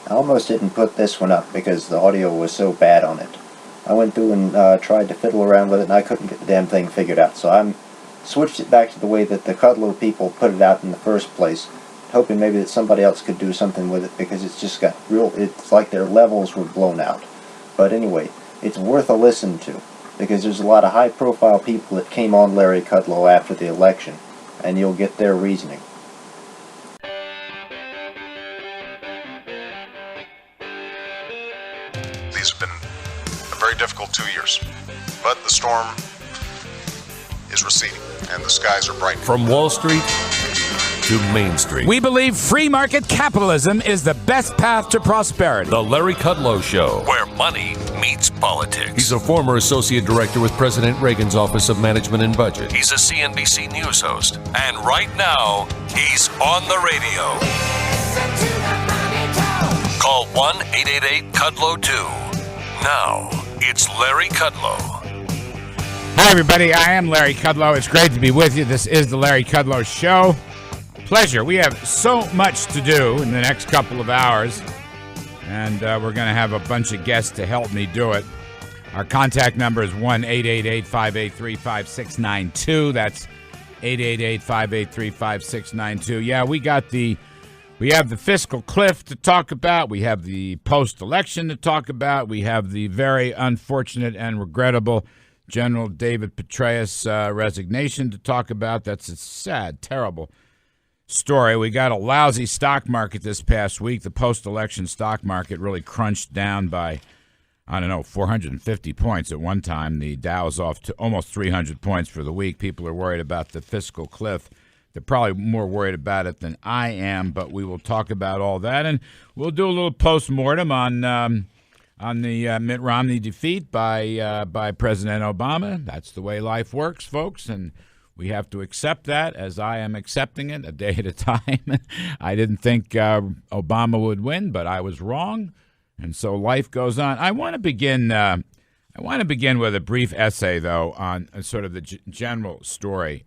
I almost didn't put this one up because the audio was so bad on it. I went through and tried to fiddle around with it, and I couldn't get the damn thing figured out. So I'm switched it back to the way that the Kudlow people put it out in the first place, hoping maybe that somebody else could do something with it, because it's just got it's like their levels were blown out. But anyway, it's worth a listen to, because there's a lot of high-profile people that came on Larry Kudlow after the election, and you'll get their reasoning. These have been a very difficult 2 years, but the storm is receding and the skies are brightening. From Wall Street to Main Street, we believe free market capitalism is the best path to prosperity. The Larry Kudlow Show, where money meets politics. He's a former associate director with President Reagan's Office of Management and Budget. He's a CNBC News host. And right now, he's on the radio. Call 1-888-KUDLOW-2. Now, it's Larry Kudlow. Hi, everybody. I am Larry Kudlow. It's great to be with you. This is the Larry Kudlow Show. Pleasure. We have so much to do in the next couple of hours, and we're going to have a bunch of guests to help me do it. Our contact number is 1-888-583-5692. That's 888-583-5692. Yeah, we have the fiscal cliff to talk about. We have the post-election to talk about. We have the very unfortunate and regrettable General David Petraeus resignation to talk about. That's a sad, terrible story. We got a lousy stock market this past week. The post-election stock market really crunched down by, 450 points at one time. The Dow's off to almost 300 points for the week. People are worried about the fiscal cliff. They're probably more worried about it than I am, but we will talk about all that, and we'll do a little post-mortem on the Mitt Romney defeat by President Obama. That's the way life works, folks, and we have to accept that, as I am accepting it a day at a time. I didn't think Obama would win, but I was wrong, and so life goes on. I want to begin with a brief essay, though, on sort of the general story,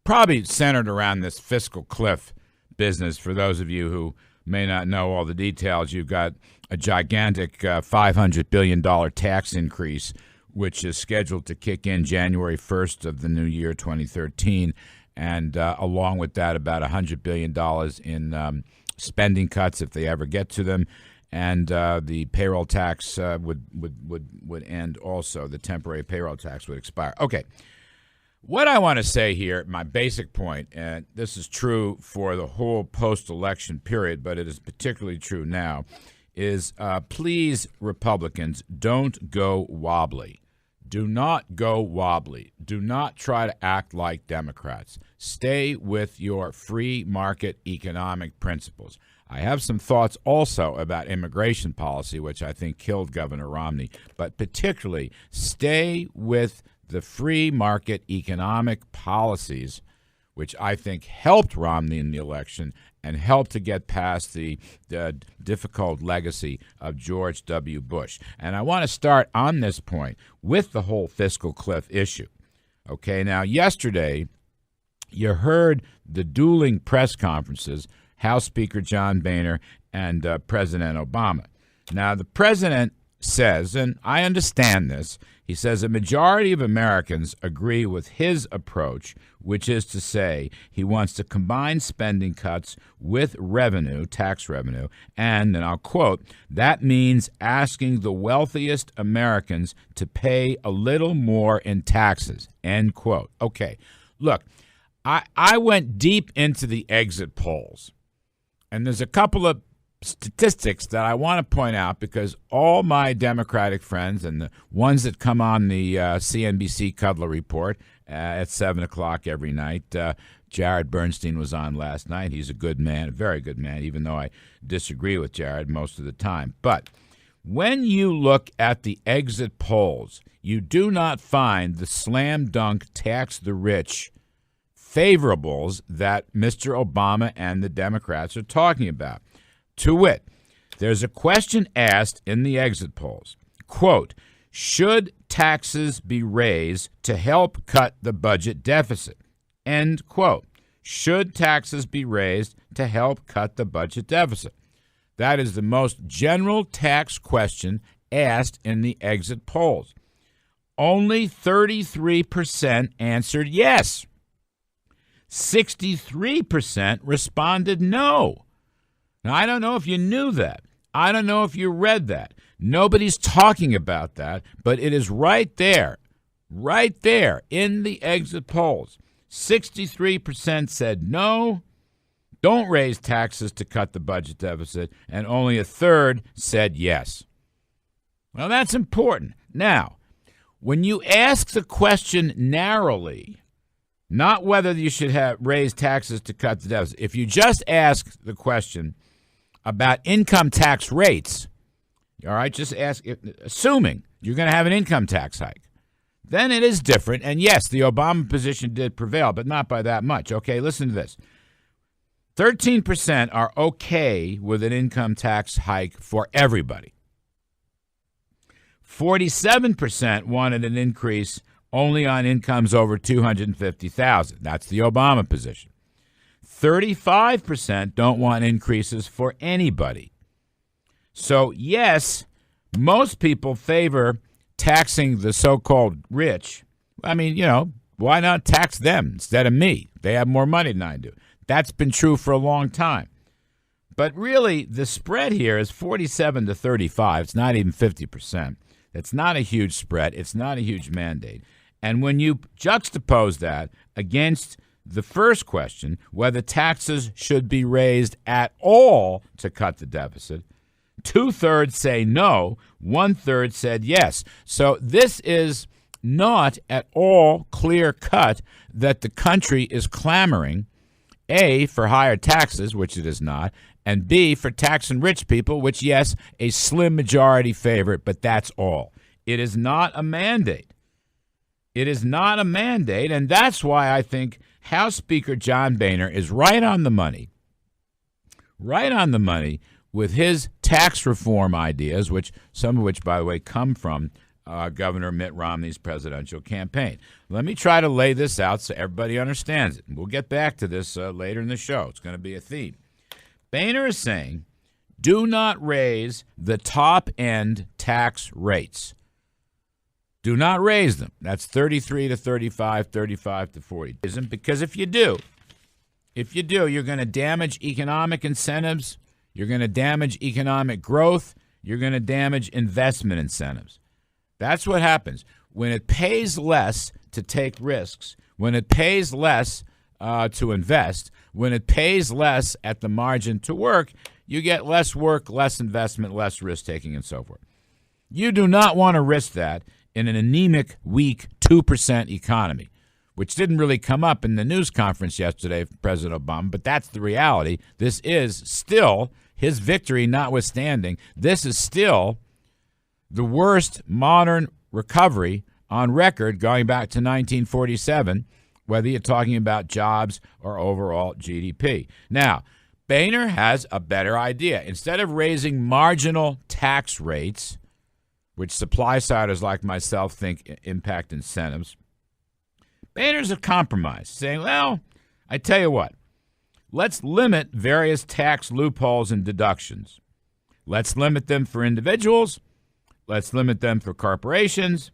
probably centered around this fiscal cliff business. For those of you who may not know all the details, you've got a gigantic $500 billion tax increase, which is scheduled to kick in January 1st of the new year, 2013. And along with that, about $100 billion in spending cuts, if they ever get to them. And the payroll tax would end also. The temporary payroll tax would expire. Okay. What I want to say here, my basic point, and this is true for the whole post-election period, but it is particularly true now, is please, Republicans, don't go wobbly. Do not go wobbly. Do not try to act like Democrats. Stay with your free market economic principles. I have some thoughts also about immigration policy, which I think killed Governor Romney, but particularly stay with the free market economic policies, which I think helped Romney in the election and helped to get past the difficult legacy of George W. Bush. And I want to start on this point with the whole fiscal cliff issue. Okay, now yesterday you heard the dueling press conferences, House Speaker John Boehner and President Obama. Now the president says, and I understand this, he says a majority of Americans agree with his approach, which is to say he wants to combine spending cuts with revenue, tax revenue, and I'll quote, that means asking the wealthiest Americans to pay a little more in taxes, end quote. Okay, look, I went deep into the exit polls, and there's a couple of statistics that I want to point out because all my Democratic friends and the ones that come on the CNBC Kudlow Report at 7 o'clock every night, Jared Bernstein was on last night. He's a good man, a very good man, even though I disagree with Jared most of the time. But when you look at the exit polls, you do not find the slam dunk tax the rich favorables that Mr. Obama and the Democrats are talking about. To wit, there's a question asked in the exit polls, quote, should taxes be raised to help cut the budget deficit, end quote. Should taxes be raised to help cut the budget deficit? That is the most general tax question asked in the exit polls. Only 33% answered yes. 63% responded no. Now, I don't know if you knew that. I don't know if you read that. Nobody's talking about that, but it is right there in the exit polls. 63% said no, don't raise taxes to cut the budget deficit, and only a third said yes. Well, that's important. Now, when you ask the question narrowly, not whether you should raise taxes to cut the deficit, if you just ask the question about income tax rates, all right, just ask, assuming you're going to have an income tax hike, then it is different. And yes, the Obama position did prevail, but not by that much. Okay, listen to this. 13% are okay with an income tax hike for everybody. 47% wanted an increase only on incomes over $250,000. That's the Obama position. 35% don't want increases for anybody. So, yes, most people favor taxing the so-called rich. I mean, why not tax them instead of me? They have more money than I do. That's been true for a long time. But really, the spread here is 47 to 35. It's not even 50%. It's not a huge spread. It's not a huge mandate. And when you juxtapose that against the first question, whether taxes should be raised at all to cut the deficit, 2/3 say no, 1/3 said yes. So this is not at all clear cut that the country is clamoring, A, for higher taxes, which it is not, and B, for taxing rich people, which, yes, a slim majority favorite, but that's all. It is not a mandate. It is not a mandate, and that's why I think House Speaker John Boehner is right on the money with his tax reform ideas, some of which, by the way, come from Governor Mitt Romney's presidential campaign. Let me try to lay this out so everybody understands it. We'll get back to this later in the show. It's going to be a theme. Boehner is saying, do not raise the top-end tax rates. Do not raise them. That's 33 to 35, 35 to 40. Because if you do, you're going to damage economic incentives. You're going to damage economic growth. You're going to damage investment incentives. That's what happens. When it pays less to take risks, when it pays less to invest, when it pays less at the margin to work, you get less work, less investment, less risk-taking, and so forth. You do not want to risk that in an anemic, weak 2% economy, which didn't really come up in the news conference yesterday from President Obama, but that's the reality. This is still, his victory notwithstanding, this is still the worst modern recovery on record going back to 1947, whether you're talking about jobs or overall GDP. Now, Boehner has a better idea. Instead of raising marginal tax rates, which supply-siders like myself think impact incentives, Boehner's a compromise, saying, well, I tell you what, let's limit various tax loopholes and deductions. Let's limit them for individuals. Let's limit them for corporations.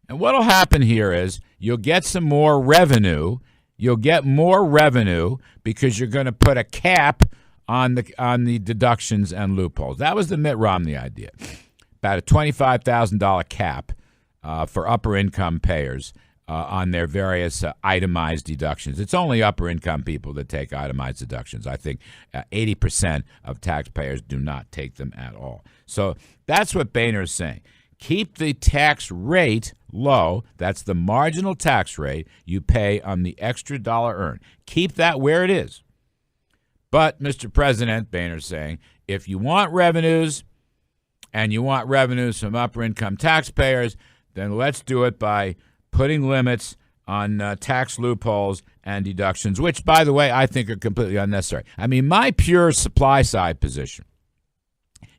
And what will happen here is you'll get some more revenue. You'll get more revenue because you're going to put a cap on the deductions and loopholes. That was the Mitt Romney idea. About a $25,000 cap for upper income payers on their various itemized deductions. It's only upper income people that take itemized deductions. I think 80% of taxpayers do not take them at all. So that's what Boehner is saying. Keep the tax rate low. That's the marginal tax rate you pay on the extra dollar earned. Keep that where it is. But, Mr. President, Boehner is saying, if you want revenues, and you want revenues from upper-income taxpayers, then let's do it by putting limits on tax loopholes and deductions, which, by the way, I think are completely unnecessary. I mean, my pure supply-side position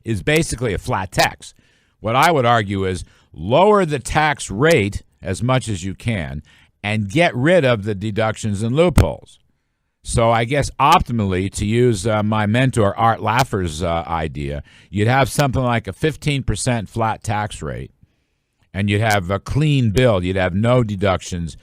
is basically a flat tax. What I would argue is lower the tax rate as much as you can and get rid of the deductions and loopholes. So I guess optimally, to use my mentor Art Laffer's idea, you'd have something like a 15% flat tax rate, and you'd have a clean bill. You'd have no deductions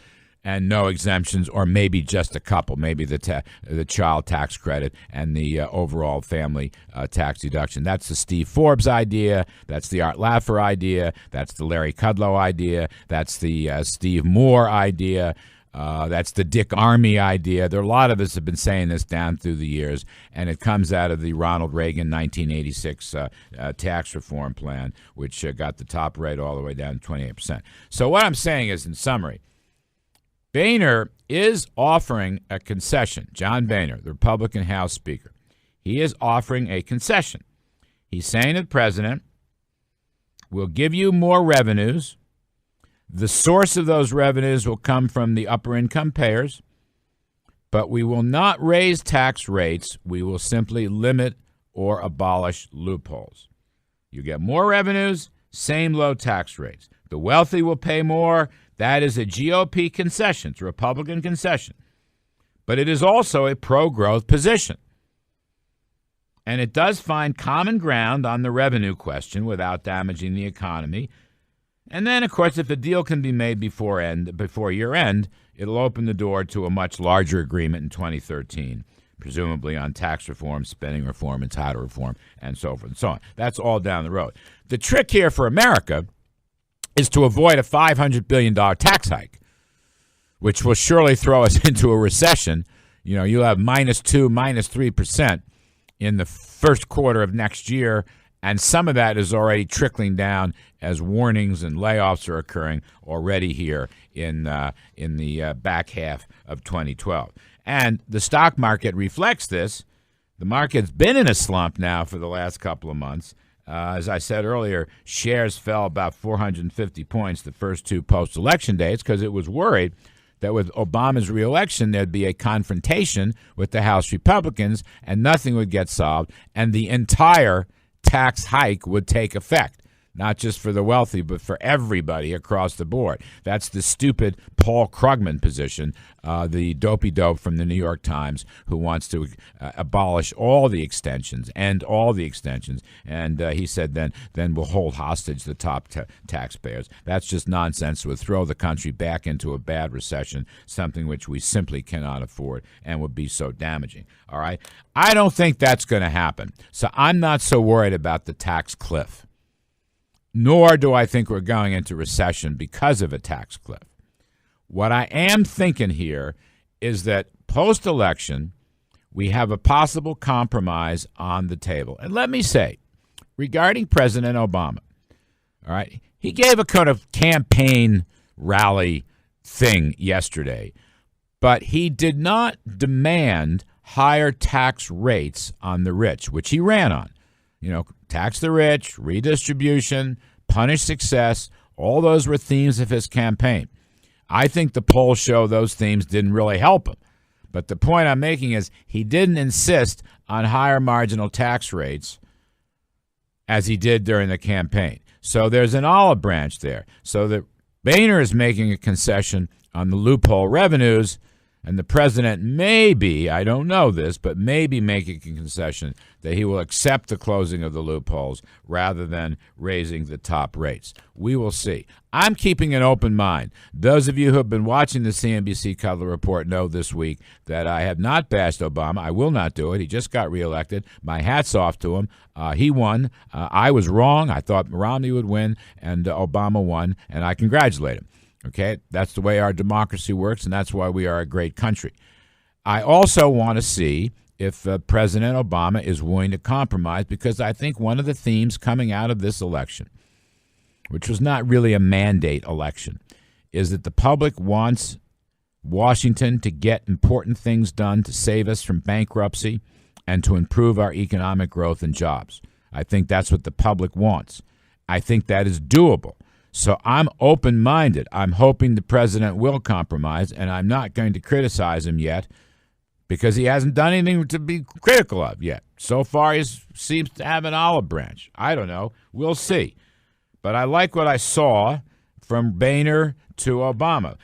and no exemptions, or maybe just a couple, maybe the child tax credit and the overall family tax deduction. That's the Steve Forbes idea. That's the Art Laffer idea. That's the Larry Kudlow idea. That's the Steve Moore idea. That's the Dick Armey idea. There are a lot of us have been saying this down through the years, and it comes out of the Ronald Reagan 1986 tax reform plan, which got the top rate all the way down to 28%. So what I'm saying is, in summary, Boehner is offering a concession. John Boehner, the Republican House Speaker, he is offering a concession. He's saying to the president, we'll give you more revenues. The source of those revenues will come from the upper income payers, but we will not raise tax rates. We will simply limit or abolish loopholes. You get more revenues, same low tax rates. The wealthy will pay more. That is a GOP concession. It's a Republican concession. But it is also a pro-growth position. And it does find common ground on the revenue question without damaging the economy. And then, of course, if the deal can be made before year end, it'll open the door to a much larger agreement in 2013, presumably on tax reform, spending reform, entitlement reform, and so forth and so on. That's all down the road. The trick here for America is to avoid a $500 billion tax hike, which will surely throw us into a recession. You know, you'll have -2%, -3% in the first quarter of next year, and some of that is already trickling down as warnings and layoffs are occurring already here in the back half of 2012. And the stock market reflects this. The market's been in a slump now for the last couple of months. As I said earlier, shares fell about 450 points the first two post-election days because it was worried that with Obama's reelection, there'd be a confrontation with the House Republicans and nothing would get solved, and the entire tax hike would take effect, not just for the wealthy, but for everybody across the board. That's the stupid Paul Krugman position, the dopey dope from the New York Times, who wants to abolish all the extensions, end all the extensions. And he said then we'll hold hostage the top taxpayers. That's just nonsense. It would throw the country back into a bad recession, something which we simply cannot afford and would be so damaging. All right? I don't think that's going to happen. So I'm not so worried about the tax cliff. Nor do I think we're going into recession because of a tax cliff. What I am thinking here is that post-election, we have a possible compromise on the table. And let me say, regarding President Obama, all right, he gave a kind of campaign rally thing yesterday, but he did not demand higher tax rates on the rich, which he ran on. You know, tax the rich, redistribution, punish success, all those were themes of his campaign. I think the polls show those themes didn't really help him. But the point I'm making is he didn't insist on higher marginal tax rates as he did during the campaign. So there's an olive branch there. So that Boehner is making a concession on the loophole revenues, and the president may be, I don't know this, but may be making a concession that he will accept the closing of the loopholes rather than raising the top rates. We will see. I'm keeping an open mind. Those of you who have been watching the CNBC Kudlow Report know this week that I have not bashed Obama. I will not do it. He just got reelected. My hat's off to him. He won. I was wrong. I thought Romney would win, and Obama won, and I congratulate him. Okay, that's the way our democracy works, and that's why we are a great country. I also want to see if President Obama is willing to compromise, because I think one of the themes coming out of this election, which was not really a mandate election, is that the public wants Washington to get important things done to save us from bankruptcy and to improve our economic growth and jobs. I think that's what the public wants. I think that is doable. So I'm open-minded. I'm hoping the president will compromise, and I'm not going to criticize him yet because he hasn't done anything to be critical of yet. So far, he seems to have an olive branch. I don't know. We'll see. But I like what I saw from Boehner to Obama.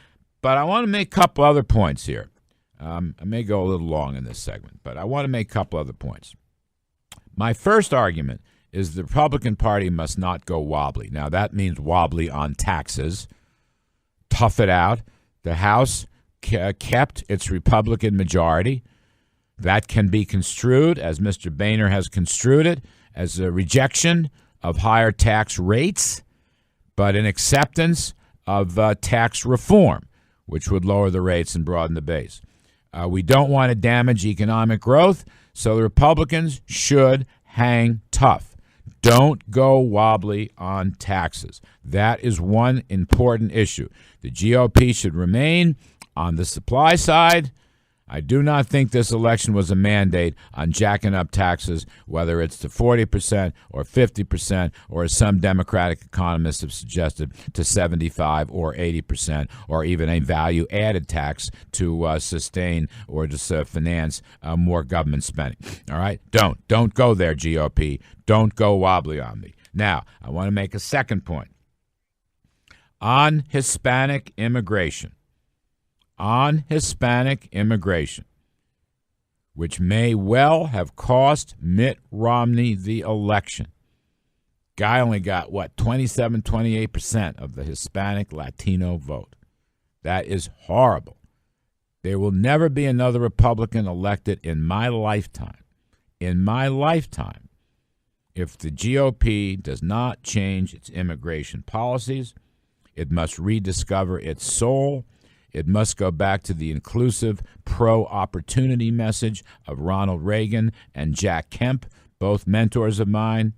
But I want to make a couple other points here. I may go a little long in this segment, but I want to make a couple other points. My first argument is the Republican Party must not go wobbly. Now, that means wobbly on taxes. Tough it out. The House kept its Republican majority. That can be construed, as Mr. Boehner has construed it, as a rejection of higher tax rates, but an acceptance of tax reform, which would lower the rates and broaden the base. We don't want to damage economic growth, so the Republicans should hang tough. Don't go wobbly on taxes. That is one important issue. The GOP should remain on the supply side. I do not think this election was a mandate on jacking up taxes, whether it's to 40% or 50%, or as some Democratic economists have suggested, to 75 or 80%, or even a value-added tax to sustain or to finance more government spending. All right? Don't go there, GOP. Don't go wobbly on me. Now, I want to make a second point. On Hispanic immigration, which may well have cost Mitt Romney the election. Guy only got, 27, 28% of the Hispanic Latino vote. That is horrible. There will never be another Republican elected in my lifetime. If the GOP does not change its immigration policies, it must rediscover its soul. It must go back to the inclusive pro-opportunity message of Ronald Reagan and Jack Kemp, both mentors of mine.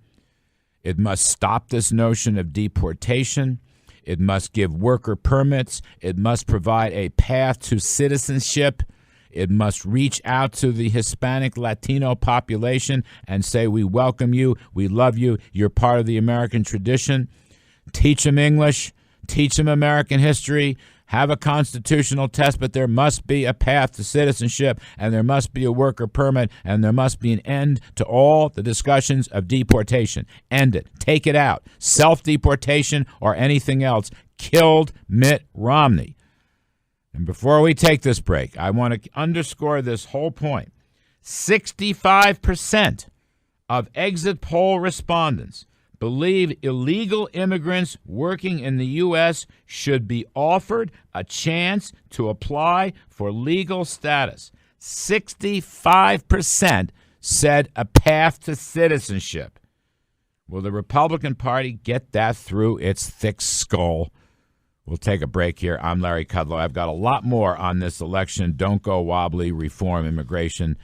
It must stop this notion of deportation. It must give worker permits. It must provide a path to citizenship. It must reach out to the Hispanic Latino population and say, we welcome you, we love you, you're part of the American tradition. Teach them English, teach them American history, have a constitutional test, but there must be a path to citizenship, and there must be a worker permit, and there must be an end to all the discussions of deportation. End it. Take it out. Self-deportation or anything else killed Mitt Romney. And before we take this break, I want to underscore this whole point. 65% of exit poll respondents believe illegal immigrants working in the U.S. should be offered a chance to apply for legal status. 65% said a path to citizenship. Will the Republican Party get that through its thick skull? We'll take a break here. I'm Larry Kudlow. I've got a lot more on this election. Don't go wobbly, reform immigration.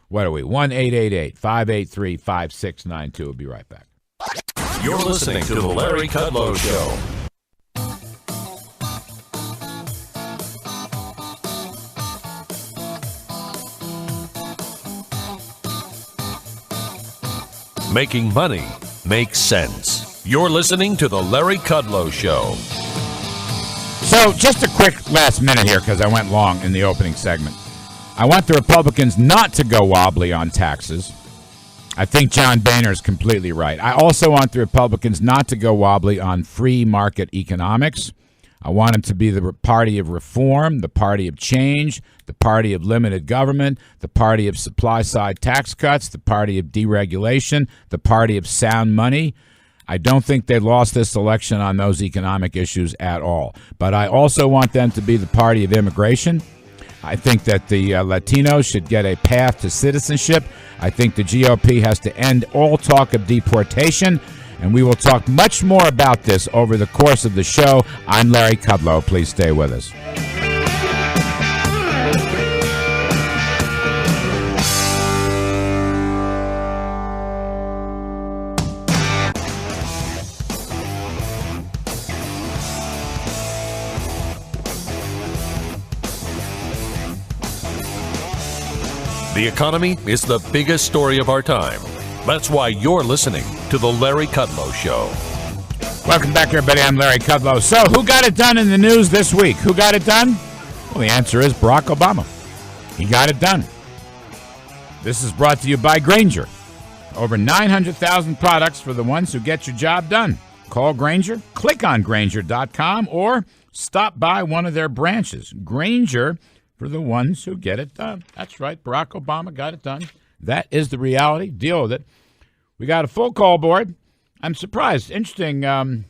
What are we? 1-888-583-5692. We'll be right back. You're listening to The Larry Kudlow Show. Making money makes sense. You're listening to The Larry Kudlow Show. So just a quick last minute here, because I went long in the opening segment. I want the Republicans not to go wobbly on taxes. I think John Boehner is completely right. I also want the Republicans not to go wobbly on free market economics. I want them to be the party of reform, the party of change, the party of limited government, the party of supply-side tax cuts, the party of deregulation, the party of sound money. I don't think they lost this election on those economic issues at all. But I also want them to be the party of immigration. I think that the Latinos should get a path to citizenship. I think the GOP has to end all talk of deportation, and we will talk much more about this over the course of the show. I'm Larry Kudlow. Please stay with us. The economy is the biggest story of our time. That's why you're listening to The Larry Kudlow Show. Welcome back, everybody. I'm Larry Kudlow. So, who got it done in the news this week? Who got it done? Well, the answer is Barack Obama. He got it done. This is brought to you by Grainger. Over 900,000 products for the ones who get your job done. Call Grainger, click on Grainger.com, or stop by one of their branches. Grainger for the ones who get it done. That's right. Barack Obama got it done. That is the reality. Deal with it. We got a full call board. I'm surprised. Interesting.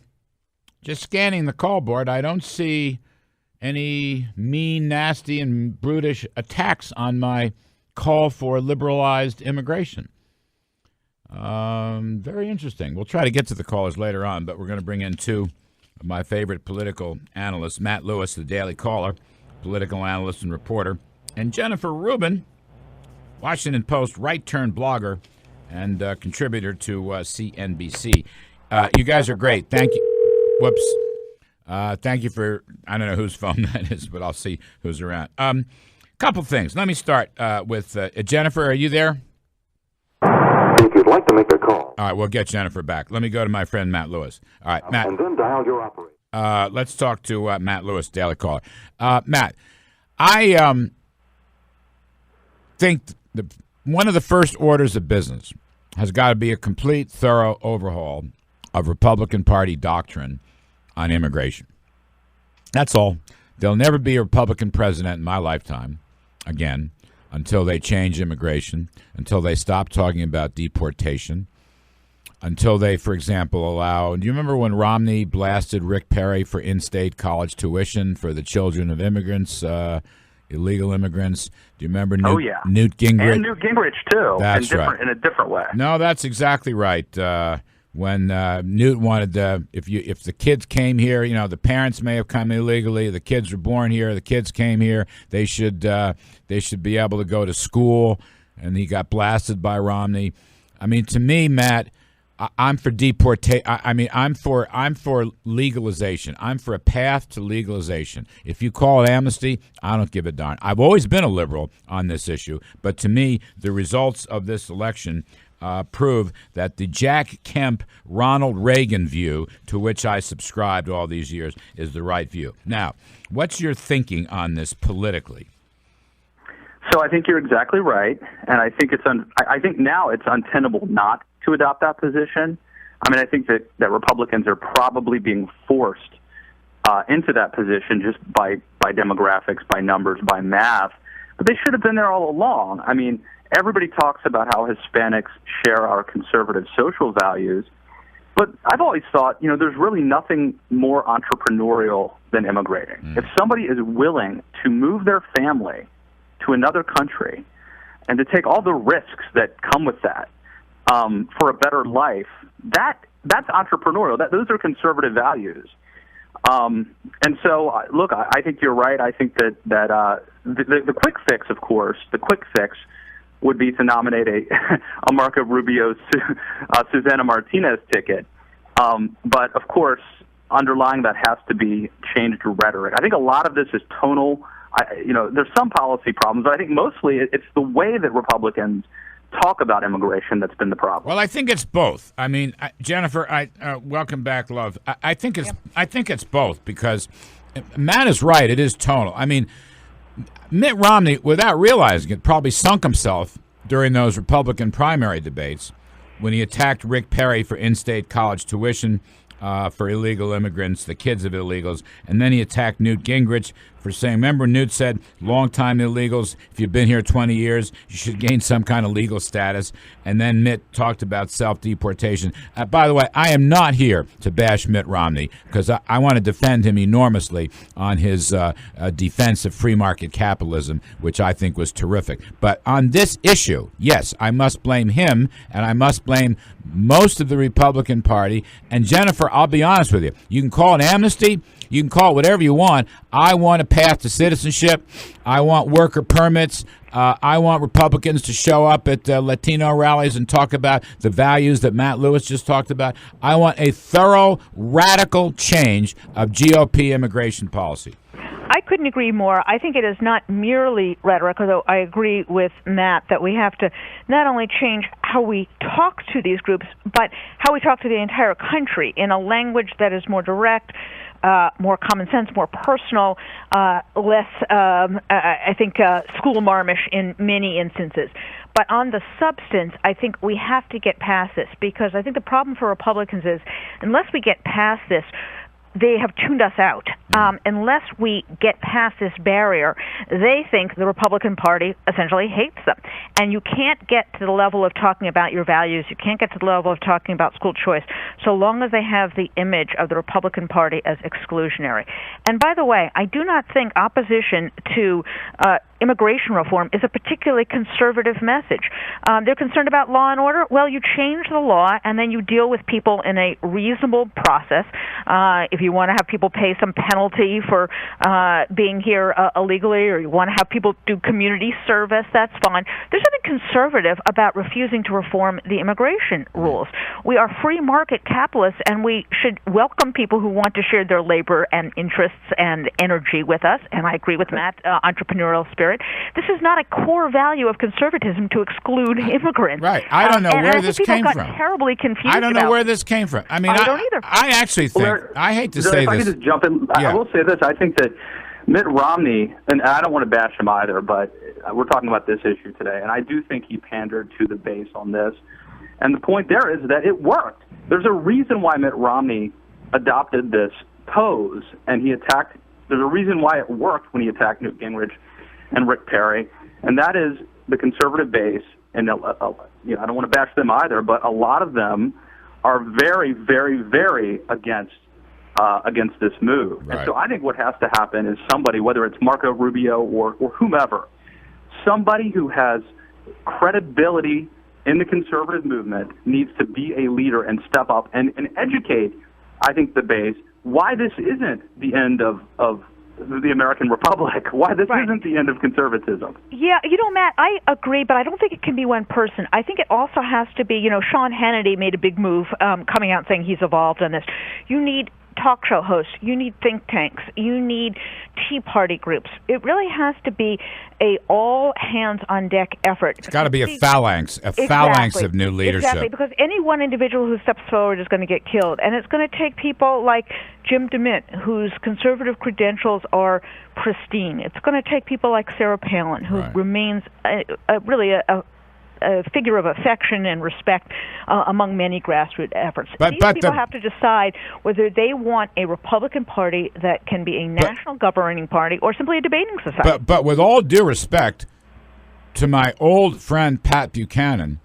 Just scanning the call board, I don't see any mean, nasty, and brutish attacks on my call for liberalized immigration. Very interesting. We'll try to get to the callers later on, but we're going to bring in two of my favorite political analysts, Matt Lewis, the Daily Caller, political analyst and reporter, and Jennifer Rubin, Washington Post right-turn blogger and contributor to CNBC. You guys are great. Thank you. Whoops. Thank you for, I don't know whose phone that is, but I'll see who's around. Couple things. Let me start with Jennifer. Are you there? If you'd like to make a call. All right, we'll get Jennifer back. Let me go to my friend Matt Lewis. All right, Matt. And then dial your operator. Let's talk to Matt Lewis, Daily Caller. Matt, I think one of the first orders of business has got to be a complete, thorough overhaul of Republican Party doctrine on immigration. That's all. There'll never be a Republican president in my lifetime again until they change immigration, until they stop talking about deportation, until they, for example, allow... Do you remember when Romney blasted Rick Perry for in-state college tuition for the children of immigrants, illegal immigrants? Do you remember Newt Gingrich? And Newt Gingrich, too. That's right. In a different way. No, that's exactly right. When Newt wanted if the kids came here, the parents may have come illegally. The kids were born here. The kids came here. They should be able to go to school. And he got blasted by Romney. I mean, to me, Matt, I'm for deportation. I'm for legalization. I'm for a path to legalization. If you call it amnesty, I don't give a darn. I've always been a liberal on this issue, but to me, the results of this election prove that the Jack Kemp, Ronald Reagan view, to which I subscribed all these years, is the right view. Now, what's your thinking on this politically? So I think you're exactly right, and I think I think now it's untenable not to adopt that position. I mean, I think that Republicans are probably being forced into that position just by demographics, by numbers, by math, but they should have been there all along. I mean, everybody talks about how Hispanics share our conservative social values, but I've always thought, there's really nothing more entrepreneurial than immigrating. If somebody is willing to move their family to another country and to take all the risks that come with that for a better life, that's entrepreneurial. Those are conservative values. And so, look, I think you're right. I think that the quick fix, of course, would be to nominate a Marco Rubio, Susana Martinez ticket. But, of course, underlying that has to be changed rhetoric. I think a lot of this is tonal. There's some policy problems, but I think mostly it's the way that Republicans talk about immigration that's been the problem. Well, I think it's both. I mean, Jennifer, welcome back, love. I think it's both, because Matt is right. It is tonal. I mean, Mitt Romney, without realizing it, probably sunk himself during those Republican primary debates when he attacked Rick Perry for in-state college tuition for illegal immigrants, the kids of illegals, and then he attacked Newt Gingrich for saying, remember Newt said, long-time illegals, if you've been here 20 years, you should gain some kind of legal status. And then Mitt talked about self-deportation. By the way, I am not here to bash Mitt Romney, because I want to defend him enormously on his defense of free market capitalism, which I think was terrific. But on this issue, yes, I must blame him, and I must blame most of the Republican Party. And Jennifer, I'll be honest with you, you can call it amnesty, you can call it whatever you want. I want a path to citizenship. I want worker permits. I want Republicans to show up at Latino rallies and talk about the values that Matt Lewis just talked about. I want a thorough, radical change of GOP immigration policy. I couldn't agree more. I think it is not merely rhetoric, although I agree with Matt that we have to not only change how we talk to these groups, but how we talk to the entire country in a language that is more direct, more common sense, more personal, less, I think, school marmish in many instances. But on the substance, I think we have to get past this, because I think the problem for Republicans is, unless we get past this, they have tuned us out. Unless we get past this barrier, they think the Republican Party essentially hates them. And you can't get to the level of talking about your values, you can't get to the level of talking about school choice, so long as they have the image of the Republican Party as exclusionary. And by the way, I do not think opposition to immigration reform is a particularly conservative message. They're concerned about law and order. Well, you change the law, and then you deal with people in a reasonable process. If you want to have people pay some penalty for being here illegally, or you want to have people do community service, that's fine. There's nothing conservative about refusing to reform the immigration rules. We are free market capitalists, and we should welcome people who want to share their labor and interests and energy with us. And I agree with Matt, entrepreneurial spirit. This is not a core value of conservatism to exclude immigrants. Right. I don't know where this came from. People got terribly confused. I don't know where this came from. I mean, I don't either. I actually think, I hate to say if this. I could just jump in, I will say this. I think that Mitt Romney, and I don't want to bash him either, but we're talking about this issue today, and I do think he pandered to the base on this. And the point there is that it worked. There's a reason why Mitt Romney adopted this pose, and there's a reason why it worked when he attacked Newt Gingrich and Rick Perry, and that is the conservative base, and I don't want to bash them either, but a lot of them are very, very, very against this move. Right. And so I think what has to happen is somebody, whether it's Marco Rubio or whomever, somebody who has credibility in the conservative movement needs to be a leader and step up and educate, I think, the base why this isn't the end of the American Republic, why this isn't the end of conservatism. Yeah, Matt, I agree, but I don't think it can be one person. I think it also has to be, Sean Hannity made a big move coming out saying he's evolved on this. You need talk show hosts, you need think tanks, you need Tea Party groups. It really has to be a all-hands-on-deck effort. It's got to be a phalanx of new leadership. Exactly, because any one individual who steps forward is going to get killed. And it's going to take people like Jim DeMint, whose conservative credentials are pristine. It's going to take people like Sarah Palin, who remains really a figure of affection and respect among many grassroots efforts. These people have to decide whether they want a Republican Party that can be a national governing party or simply a debating society. But with all due respect to my old friend Pat Buchanan,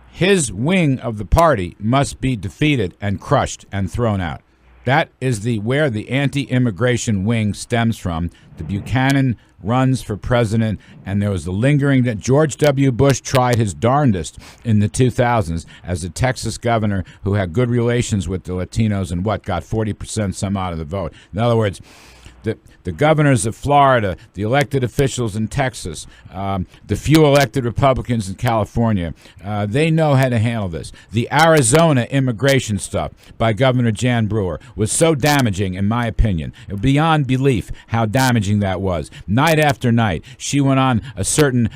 his wing of the party must be defeated and crushed and thrown out. That is where the anti-immigration wing stems from. The Buchanan runs for president, and there was the lingering that George W. Bush tried his darndest in the 2000s as a Texas governor who had good relations with the Latinos and got 40% some out of the vote. In other words, the governors of Florida, the elected officials in Texas, the few elected Republicans in California, they know how to handle this. The Arizona immigration stuff by Governor Jan Brewer was so damaging, in my opinion, beyond belief how damaging that was. Night after night, she went on a certain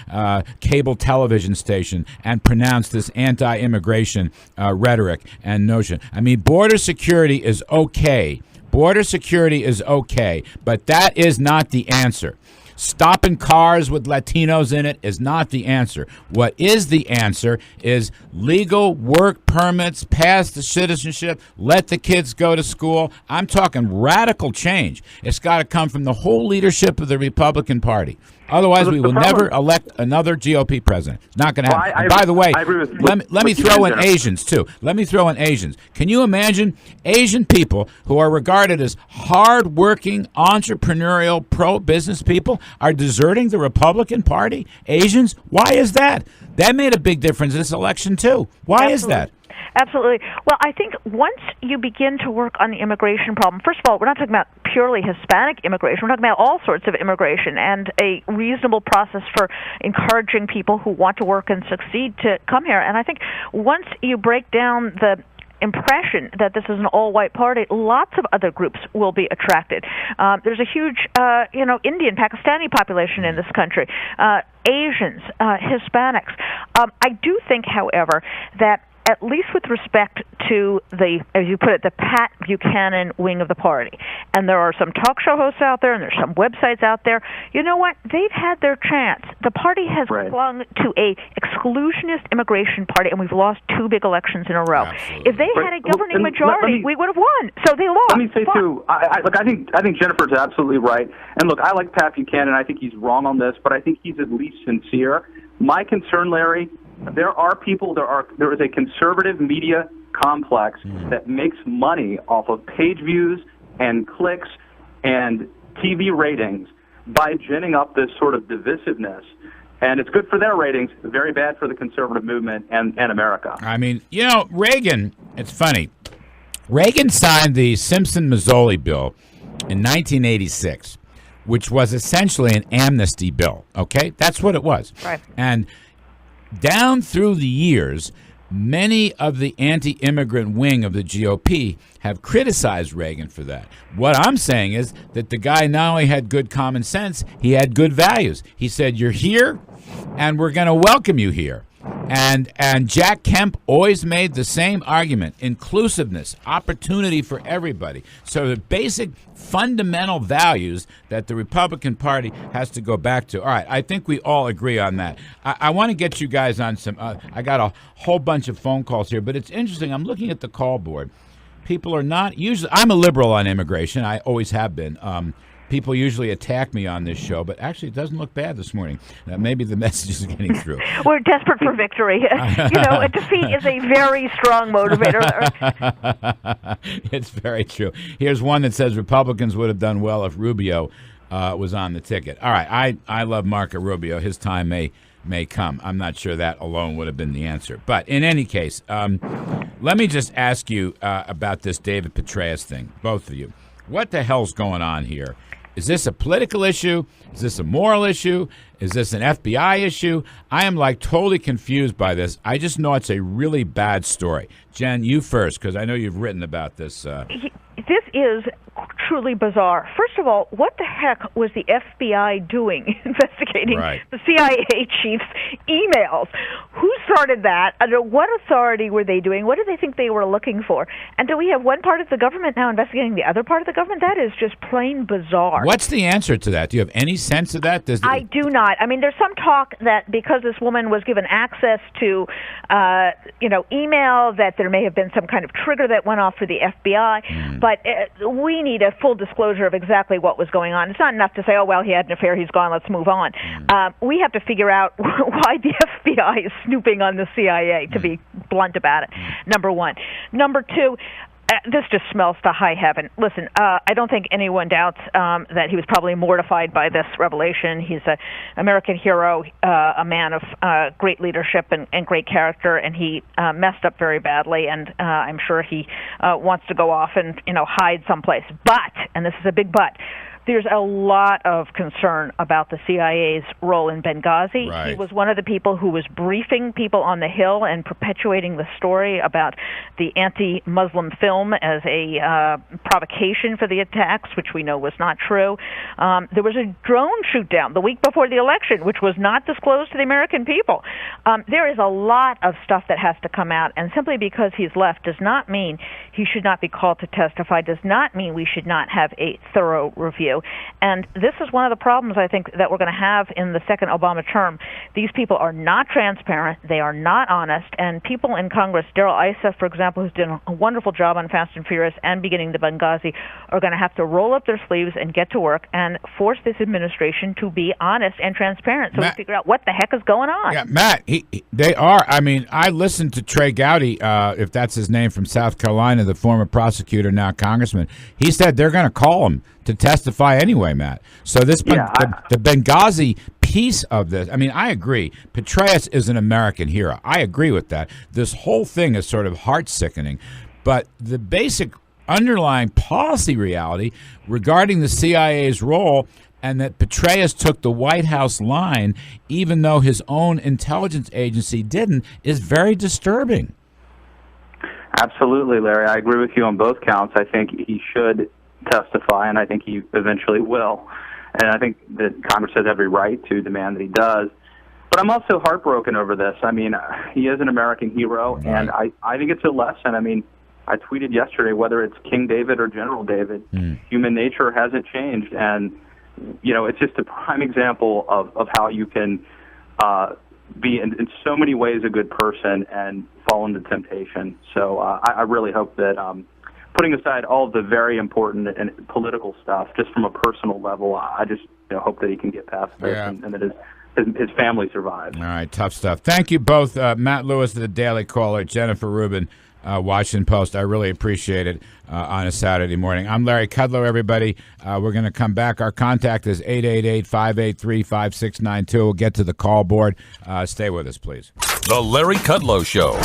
cable television station and pronounced this anti-immigration rhetoric and notion. I mean, border security is okay. Border security is okay, but that is not the answer. Stopping cars with Latinos in it is not the answer. What is the answer is legal work permits, pass the citizenship, let the kids go to school. I'm talking radical change. It's got to come from the whole leadership of the Republican Party. Otherwise, we will never elect another GOP president. It's not going to happen. And by the way, let me throw in Asians, too. Let me throw in Asians. Can you imagine Asian people who are regarded as hard-working, entrepreneurial, pro-business people are deserting the Republican Party? Asians? Why is that? That made a big difference in this election, too. Why is that? Absolutely. Well, I think once you begin to work on the immigration problem, first of all, we're not talking about purely Hispanic immigration. We're talking about all sorts of immigration and a reasonable process for encouraging people who want to work and succeed to come here. And I think once you break down the impression that this is an all-white party, lots of other groups will be attracted. There's a huge, Indian, Pakistani population in this country, Asians, Hispanics. I do think, however, that at least with respect to the, as you put it, the Pat Buchanan wing of the party. And there are some talk show hosts out there, and there's some websites out there. You know what? They've had their chance. The party has clung to a exclusionist immigration party, and we've lost 2 big elections in a row. Absolutely. If they had a governing majority, we would have won. So they lost. Let me say too. I think Jennifer's absolutely right. And look, I like Pat Buchanan. I think he's wrong on this, but I think he's at least sincere. My concern, Larry, there is a conservative media complex that makes money off of page views and clicks and TV ratings by ginning up this sort of divisiveness. And it's good for their ratings, very bad for the conservative movement and America. I mean, you know, Reagan, it's funny. Reagan signed the Simpson-Mazzoli bill in 1986, which was essentially an amnesty bill, okay? That's what it was. Right. And down through the years, many of the anti-immigrant wing of the GOP have criticized Reagan for that. What I'm saying is that the guy not only had good common sense, he had good values. He said, you're here, and we're going to welcome you here. And Jack Kemp always made the same argument: inclusiveness, opportunity for everybody. So the basic fundamental values that the Republican Party has to go back to. All right, I think we all agree on that. I want to get you guys on some. I got a whole bunch of phone calls here, but it's interesting. I'm looking at the call board. People are not usually. I'm a liberal on immigration. I always have been. People usually attack me on this show, but actually it doesn't look bad this morning. Maybe the message is getting through. We're desperate for victory. You know, a defeat is a very strong motivator. It's very true. Here's one that says Republicans would have done well if Rubio was on the ticket. All right, I love Marco Rubio. His time may come. I'm not sure that alone would have been the answer. But in any case, let me just ask you about this David Petraeus thing, both of you. What the hell's going on here? Is this a political issue? Is this a moral issue? Is this an FBI issue? I am totally confused by this. I just know it's a really bad story. Jen, you first, because I know you've written about this. This is truly bizarre. First of all, what the heck was the FBI doing investigating the CIA chief's emails? Who started that? Under what authority were they doing? What did they think they were looking for? And do we have one part of the government now investigating the other part of the government? That is just plain bizarre. What's the answer to that? Do you have any sense of that? I do not. I mean, there's some talk that because this woman was given access to, email, that there may have been some kind of trigger that went off for the FBI. But we need a full disclosure of exactly what was going on. It's not enough to say, oh, well, he had an affair, he's gone, let's move on. We have to figure out why the FBI is snooping on the CIA, to be blunt about it, number one. Number two, this just smells to high heaven. Listen, I don't think anyone doubts that he was probably mortified by this revelation. He's an American hero, a man of great leadership and great character, and he messed up very badly, and I'm sure he wants to go off and hide someplace. But, and this is a big but, there's a lot of concern about the CIA's role in Benghazi. Right. He was one of the people who was briefing people on the Hill and perpetuating the story about the anti-Muslim film as a provocation for the attacks, which we know was not true. There was a drone shoot-down the week before the election, which was not disclosed to the American people. There is a lot of stuff that has to come out, and simply because he's left does not mean he should not be called to testify, does not mean we should not have a thorough review. And this is one of the problems, I think, that we're going to have in the second Obama term. These people are not transparent. They are not honest. And people in Congress, Darrell Issa, for example, who's done a wonderful job on Fast and Furious and beginning the Benghazi, are going to have to roll up their sleeves and get to work and force this administration to be honest and transparent so we figure out what the heck is going on. Yeah, Matt, they are. I mean, I listened to Trey Gowdy, if that's his name, from South Carolina, the former prosecutor, now congressman. He said they're going to call him to testify anyway, Matt. So this the Benghazi piece of this, I mean, I agree. Petraeus is an American hero. I agree with that. This whole thing is sort of heart-sickening. But the basic underlying policy reality regarding the CIA's role, and that Petraeus took the White House line even though his own intelligence agency didn't, is very disturbing. Absolutely, Larry. I agree with you on both counts. I think he should testify, and I think he eventually will. And I think that Congress has every right to demand that he does. But I'm also heartbroken over this. I mean, he is an American hero, and I think it's a lesson. I mean, I tweeted yesterday, whether it's King David or General David, human nature hasn't changed. And, it's just a prime example of how you can be in so many ways a good person and fall into temptation. So I really hope that, putting aside all of the very important and political stuff, just from a personal level, I just hope that he can get past this and that his family survives. All right, tough stuff. Thank you both, Matt Lewis of the Daily Caller, Jennifer Rubin, Washington Post. I really appreciate it on a Saturday morning. I'm Larry Kudlow, everybody. We're going to come back. Our contact is 888-583-5692. We'll get to the call board. Stay with us, please. The Larry Kudlow Show.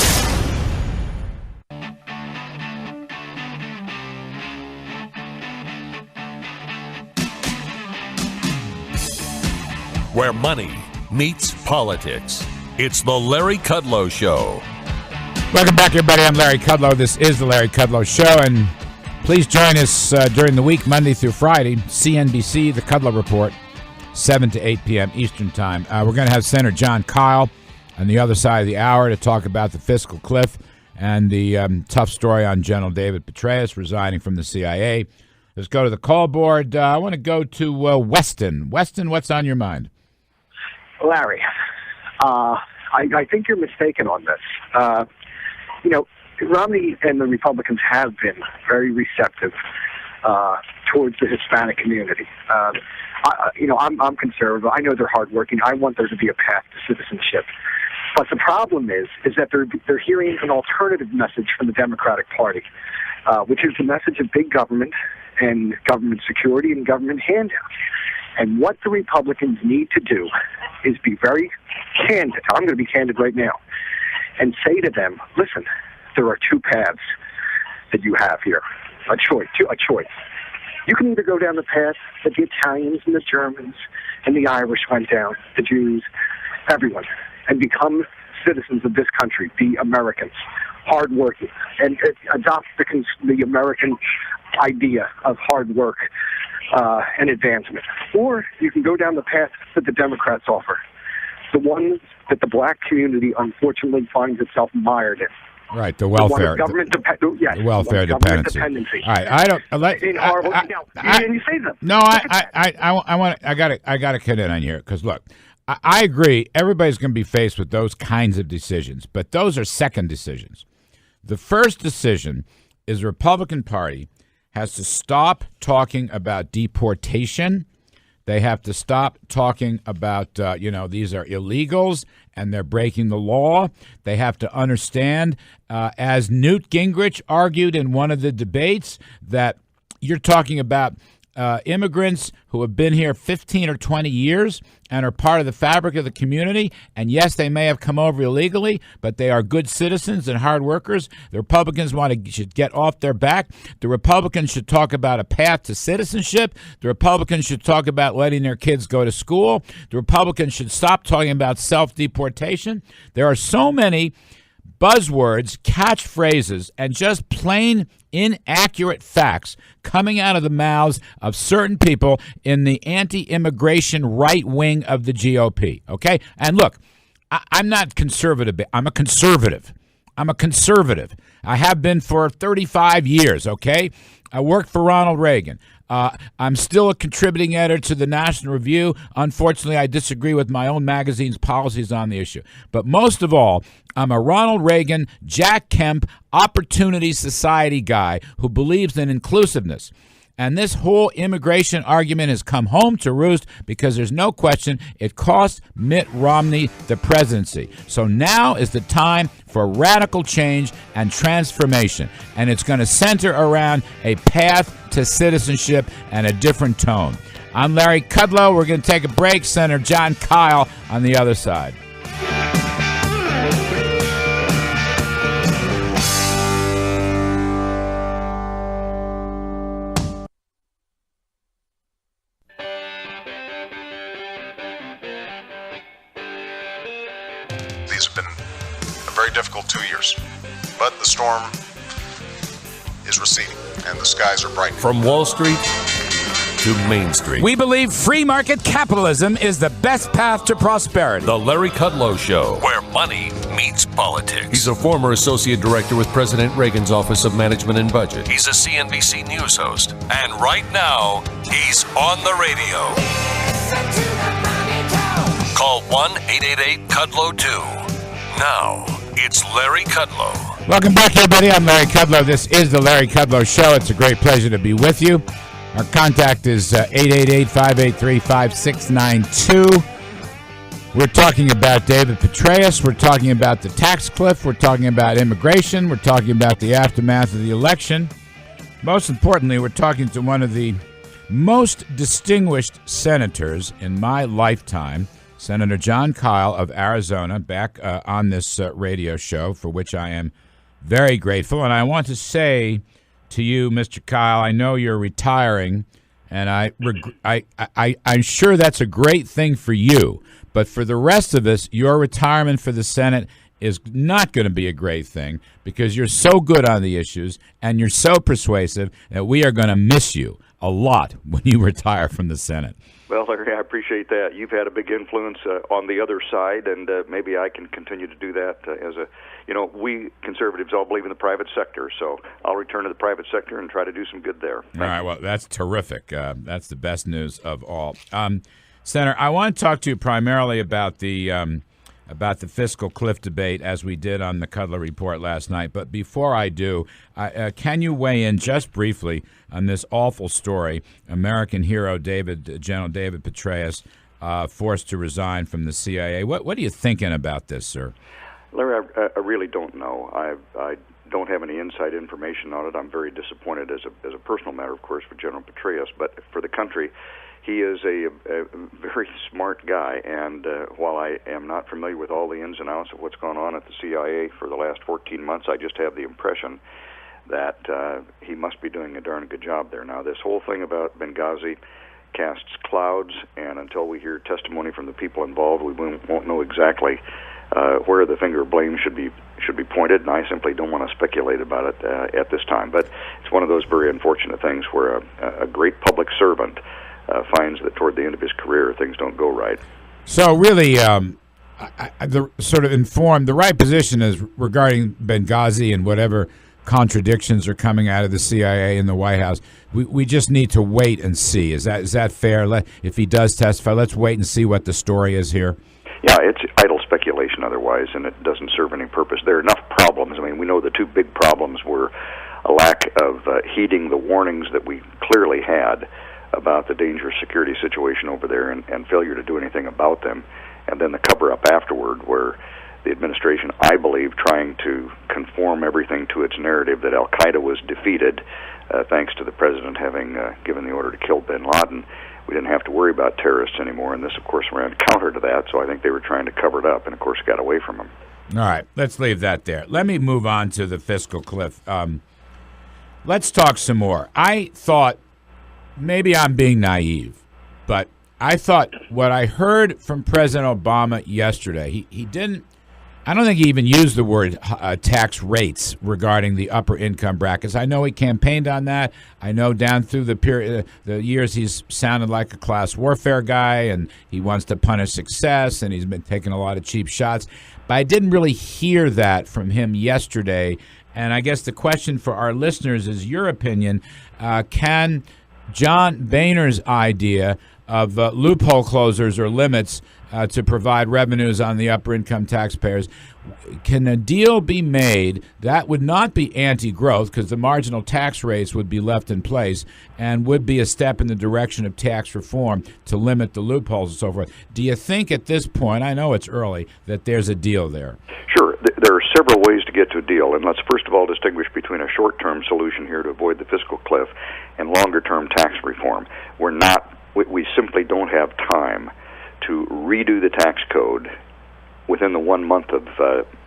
Where money meets politics. It's the Larry Kudlow Show. Welcome back, everybody. I'm Larry Kudlow. This is the Larry Kudlow Show, and please join us during the week, Monday through Friday, CNBC, The Kudlow Report, 7 to 8 p.m. Eastern Time. We're going to have Senator John Kyle on the other side of the hour to talk about the fiscal cliff and the tough story on General David Petraeus resigning from the CIA. Let's go to the call board. I want to go to Weston. Weston, what's on your mind? Larry, I think you're mistaken on this. Romney and the Republicans have been very receptive towards the Hispanic community. I'm conservative. I know they're hardworking. I want there to be a path to citizenship. But the problem is that they're hearing an alternative message from the Democratic Party, which is the message of big government and government security and government handouts. And what the Republicans need to do is be very candid. I'm going to be candid right now and say to them, listen, there are two paths that you have here, a choice. You can either go down the path that the Italians and the Germans and the Irish went down, the Jews, everyone, and become citizens of this country, be Americans, hardworking, and adopt the American idea of hard work and advancement. Or you can go down the path that the Democrats offer, the one that the black community unfortunately finds itself mired in. Right, the welfare, the welfare dependency. All right, I don't. And you say them. No, I got to cut in on here because look, I agree. Everybody's going to be faced with those kinds of decisions, but those are second decisions. The first decision is the Republican Party has to stop talking about deportation. They have to stop talking about, these are illegals and they're breaking the law. They have to understand, as Newt Gingrich argued in one of the debates, that you're talking about immigrants who have been here 15 or 20 years and are part of the fabric of the community. And yes, they may have come over illegally, but they are good citizens and hard workers. The Republicans should get off their back. The Republicans should talk about a path to citizenship. The Republicans should talk about letting their kids go to school. The Republicans should stop talking about self-deportation. There are so many buzzwords, catchphrases, and just plain inaccurate facts coming out of the mouths of certain people in the anti-immigration right wing of the GOP, okay? And look, I'm not conservative. I'm a conservative. I have been for 35 years, okay? I worked for Ronald Reagan. I'm still a contributing editor to the National Review. Unfortunately, I disagree with my own magazine's policies on the issue. But most of all, I'm a Ronald Reagan, Jack Kemp, Opportunity Society guy who believes in inclusiveness. And this whole immigration argument has come home to roost because there's no question it cost Mitt Romney the presidency. So now is the time for radical change and transformation. And it's going to center around a path to citizenship and a different tone. I'm Larry Kudlow. We're going to take a break. Senator John Kyle on the other side. These have been a very difficult 2 years, but the storm is receding and the skies are brightening. From Wall Street to Main Street. We believe free market capitalism is the best path to prosperity. The Larry Kudlow Show, where money meets politics. He's a former associate director with President Reagan's Office of Management and Budget. He's a CNBC News host. And right now, he's on the radio. Call 1-888-KUDLOW-2. Now, it's Larry Kudlow. Welcome back, everybody. I'm Larry Kudlow. This is the Larry Kudlow Show. It's a great pleasure to be with you. Our contact is 888-583-5692. We're talking about David Petraeus. We're talking about the tax cliff. We're talking about immigration. We're talking about the aftermath of the election. Most importantly, we're talking to one of the most distinguished senators in my lifetime, Senator Jon Kyl of Arizona, back on this radio show, for which I am very grateful. And I want to say to you, Mr. Kyl, I know you're retiring, and I'm sure that's a great thing for you. But for the rest of us, your retirement for the Senate is not going to be a great thing, because you're so good on the issues and you're so persuasive that we are going to miss you a lot when you retire from the Senate. Well, Larry, I appreciate that. You've had a big influence on the other side, and maybe I can continue to do that we conservatives all believe in the private sector, so I'll return to the private sector and try to do some good there. All right, well, that's terrific. That's the best news of all. Senator, I want to talk to you primarily about the fiscal cliff debate, as we did on the Kudlow Report last night. But before I do, can you weigh in just briefly on this awful story, American hero General David Petraeus, forced to resign from the CIA? What are you thinking about this, sir? Larry, I really don't know. I don't have any inside information on it. I'm very disappointed as a personal matter, of course, for General Petraeus, but for the country. He is a very smart guy, and while I am not familiar with all the ins and outs of what's gone on at the CIA for the last 14 months, I just have the impression that he must be doing a darn good job there. Now, this whole thing about Benghazi casts clouds, and until we hear testimony from the people involved, we won't know exactly where the finger of blame should be pointed, and I simply don't want to speculate about it at this time. But it's one of those very unfortunate things where a great public servant finds that toward the end of his career things don't go right. So really, the right position is regarding Benghazi and whatever contradictions are coming out of the CIA and the White House. We just need to wait and see. Is that fair? If he does testify, let's wait and see what the story is here. Yeah, it's idle speculation otherwise, and it doesn't serve any purpose. There are enough problems. I mean, we know the two big problems were a lack of heeding the warnings that we clearly had about the dangerous security situation over there, and failure to do anything about them, and then the cover-up afterward, where the administration, I believe, trying to conform everything to its narrative that Al-Qaeda was defeated, thanks to the president having given the order to kill bin Laden. We didn't have to worry about terrorists anymore, and this, of course, ran counter to that, so I think they were trying to cover it up, and, of course, got away from them. All right, let's leave that there. Let me move on to the fiscal cliff. Let's talk some more. I thought, maybe I'm being naive, but I thought what I heard from President Obama yesterday, he didn't, I don't think he even used the word tax rates regarding the upper income brackets. I know he campaigned on that. I know down through the years he's sounded like a class warfare guy, and he wants to punish success, and he's been taking a lot of cheap shots. But I didn't really hear that from him yesterday. And I guess the question for our listeners is your opinion. Can John Boehner's idea of loophole closers or limits to provide revenues on the upper income taxpayers, can a deal be made that would not be anti-growth, because the marginal tax rates would be left in place, and would be a step in the direction of tax reform to limit the loopholes and so forth? Do you think at this point, I know it's early, that there's a deal there? Sure. There are several ways to get to a deal, and let's first of all distinguish between a short-term solution here to avoid the fiscal cliff and longer-term tax reform. We simply don't have time to redo the tax code within the 1 month of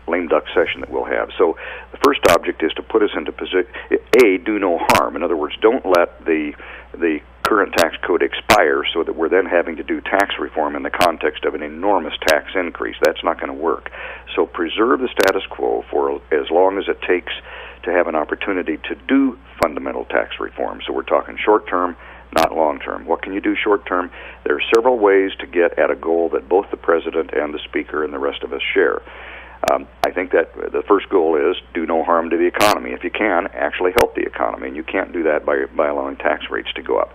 lame duck session that we'll have. So the first object is to put us into position, do no harm. In other words, don't let the current tax code expire so that we're then having to do tax reform in the context of an enormous tax increase. That's not going to work. So preserve the status quo for as long as it takes to have an opportunity to do fundamental tax reform. So we're talking short term, not long-term. What can you do short-term? There are several ways to get at a goal that both the president and the speaker and the rest of us share. I think that the first goal is do no harm to the economy. If you can, actually help the economy, and you can't do that by allowing tax rates to go up.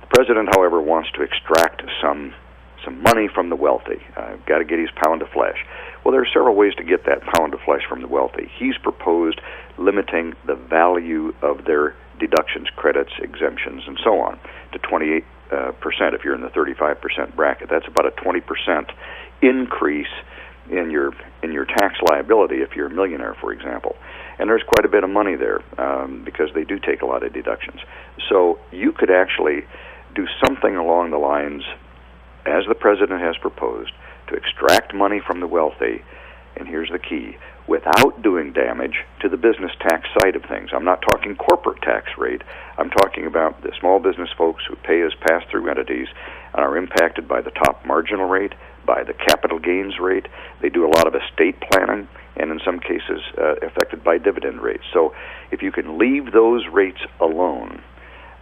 The president, however, wants to extract some money from the wealthy. Got to get his pound of flesh. Well, there are several ways to get that pound of flesh from the wealthy. He's proposed limiting the value of their deductions, credits, exemptions, and so on to 28% if you're in the 35% bracket. That's about a 20% increase in your tax liability if you're a millionaire, for example. And there's quite a bit of money there because they do take a lot of deductions. So you could actually do something along the lines, as the president has proposed, to extract money from the wealthy, and here's the key, without doing damage to the business tax side of things. I'm not talking corporate tax rate. I'm talking about the small business folks who pay as pass-through entities and are impacted by the top marginal rate, by the capital gains rate. They do a lot of estate planning, and in some cases affected by dividend rates. So if you can leave those rates alone,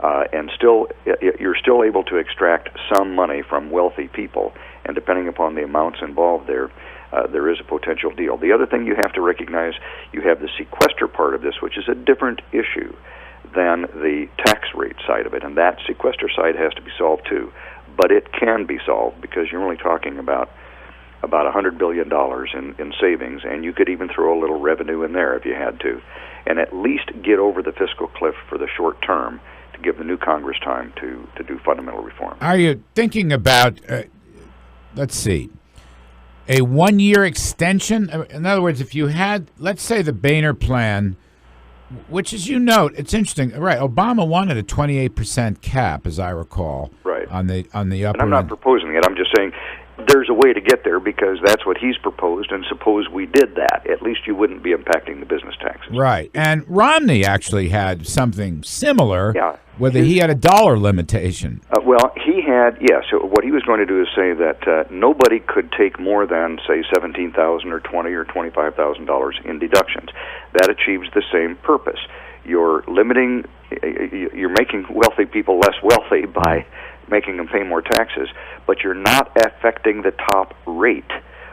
and you're still able to extract some money from wealthy people, and depending upon the amounts involved there is a potential deal. The other thing you have to recognize, you have the sequester part of this, which is a different issue than the tax rate side of it, and that sequester side has to be solved too. But it can be solved because you're only talking about $100 billion in savings, and you could even throw a little revenue in there if you had to, and at least get over the fiscal cliff for the short term to give the new Congress time to do fundamental reform. Are you thinking about, let's see, a one-year extension? In other words, if you had, let's say, the Boehner plan, which, as you note, it's interesting. Right, Obama wanted a 28% cap, as I recall. Right. On the upper. And I'm not proposing it. I'm just saying there's a way to get there because that's what he's proposed. And suppose we did that, at least you wouldn't be impacting the business taxes. Right. And Romney actually had something similar. Yeah. Whether he had a dollar limitation. Well, he had, yes. So what he was going to do is say that nobody could take more than, say, $17,000 or $20,000 or $25,000 in deductions. That achieves the same purpose. You're making wealthy people less wealthy by making them pay more taxes, but you're not affecting the top rate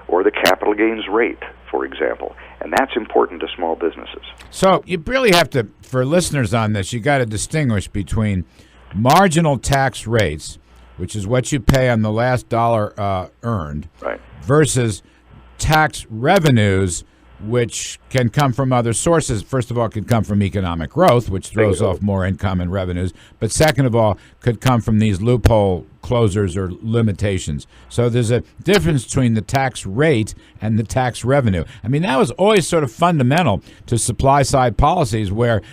or the capital gains rate, for example. And that's important to small businesses. So you really have to, for listeners on this, you got to distinguish between marginal tax rates, which is what you pay on the last dollar earned, right, versus tax revenues, which can come from other sources. First of all, it could come from economic growth, which throws off more income and revenues. But second of all, could come from these loophole closers or limitations. So there's a difference between the tax rate and the tax revenue. I mean, that was always sort of fundamental to supply-side policies, where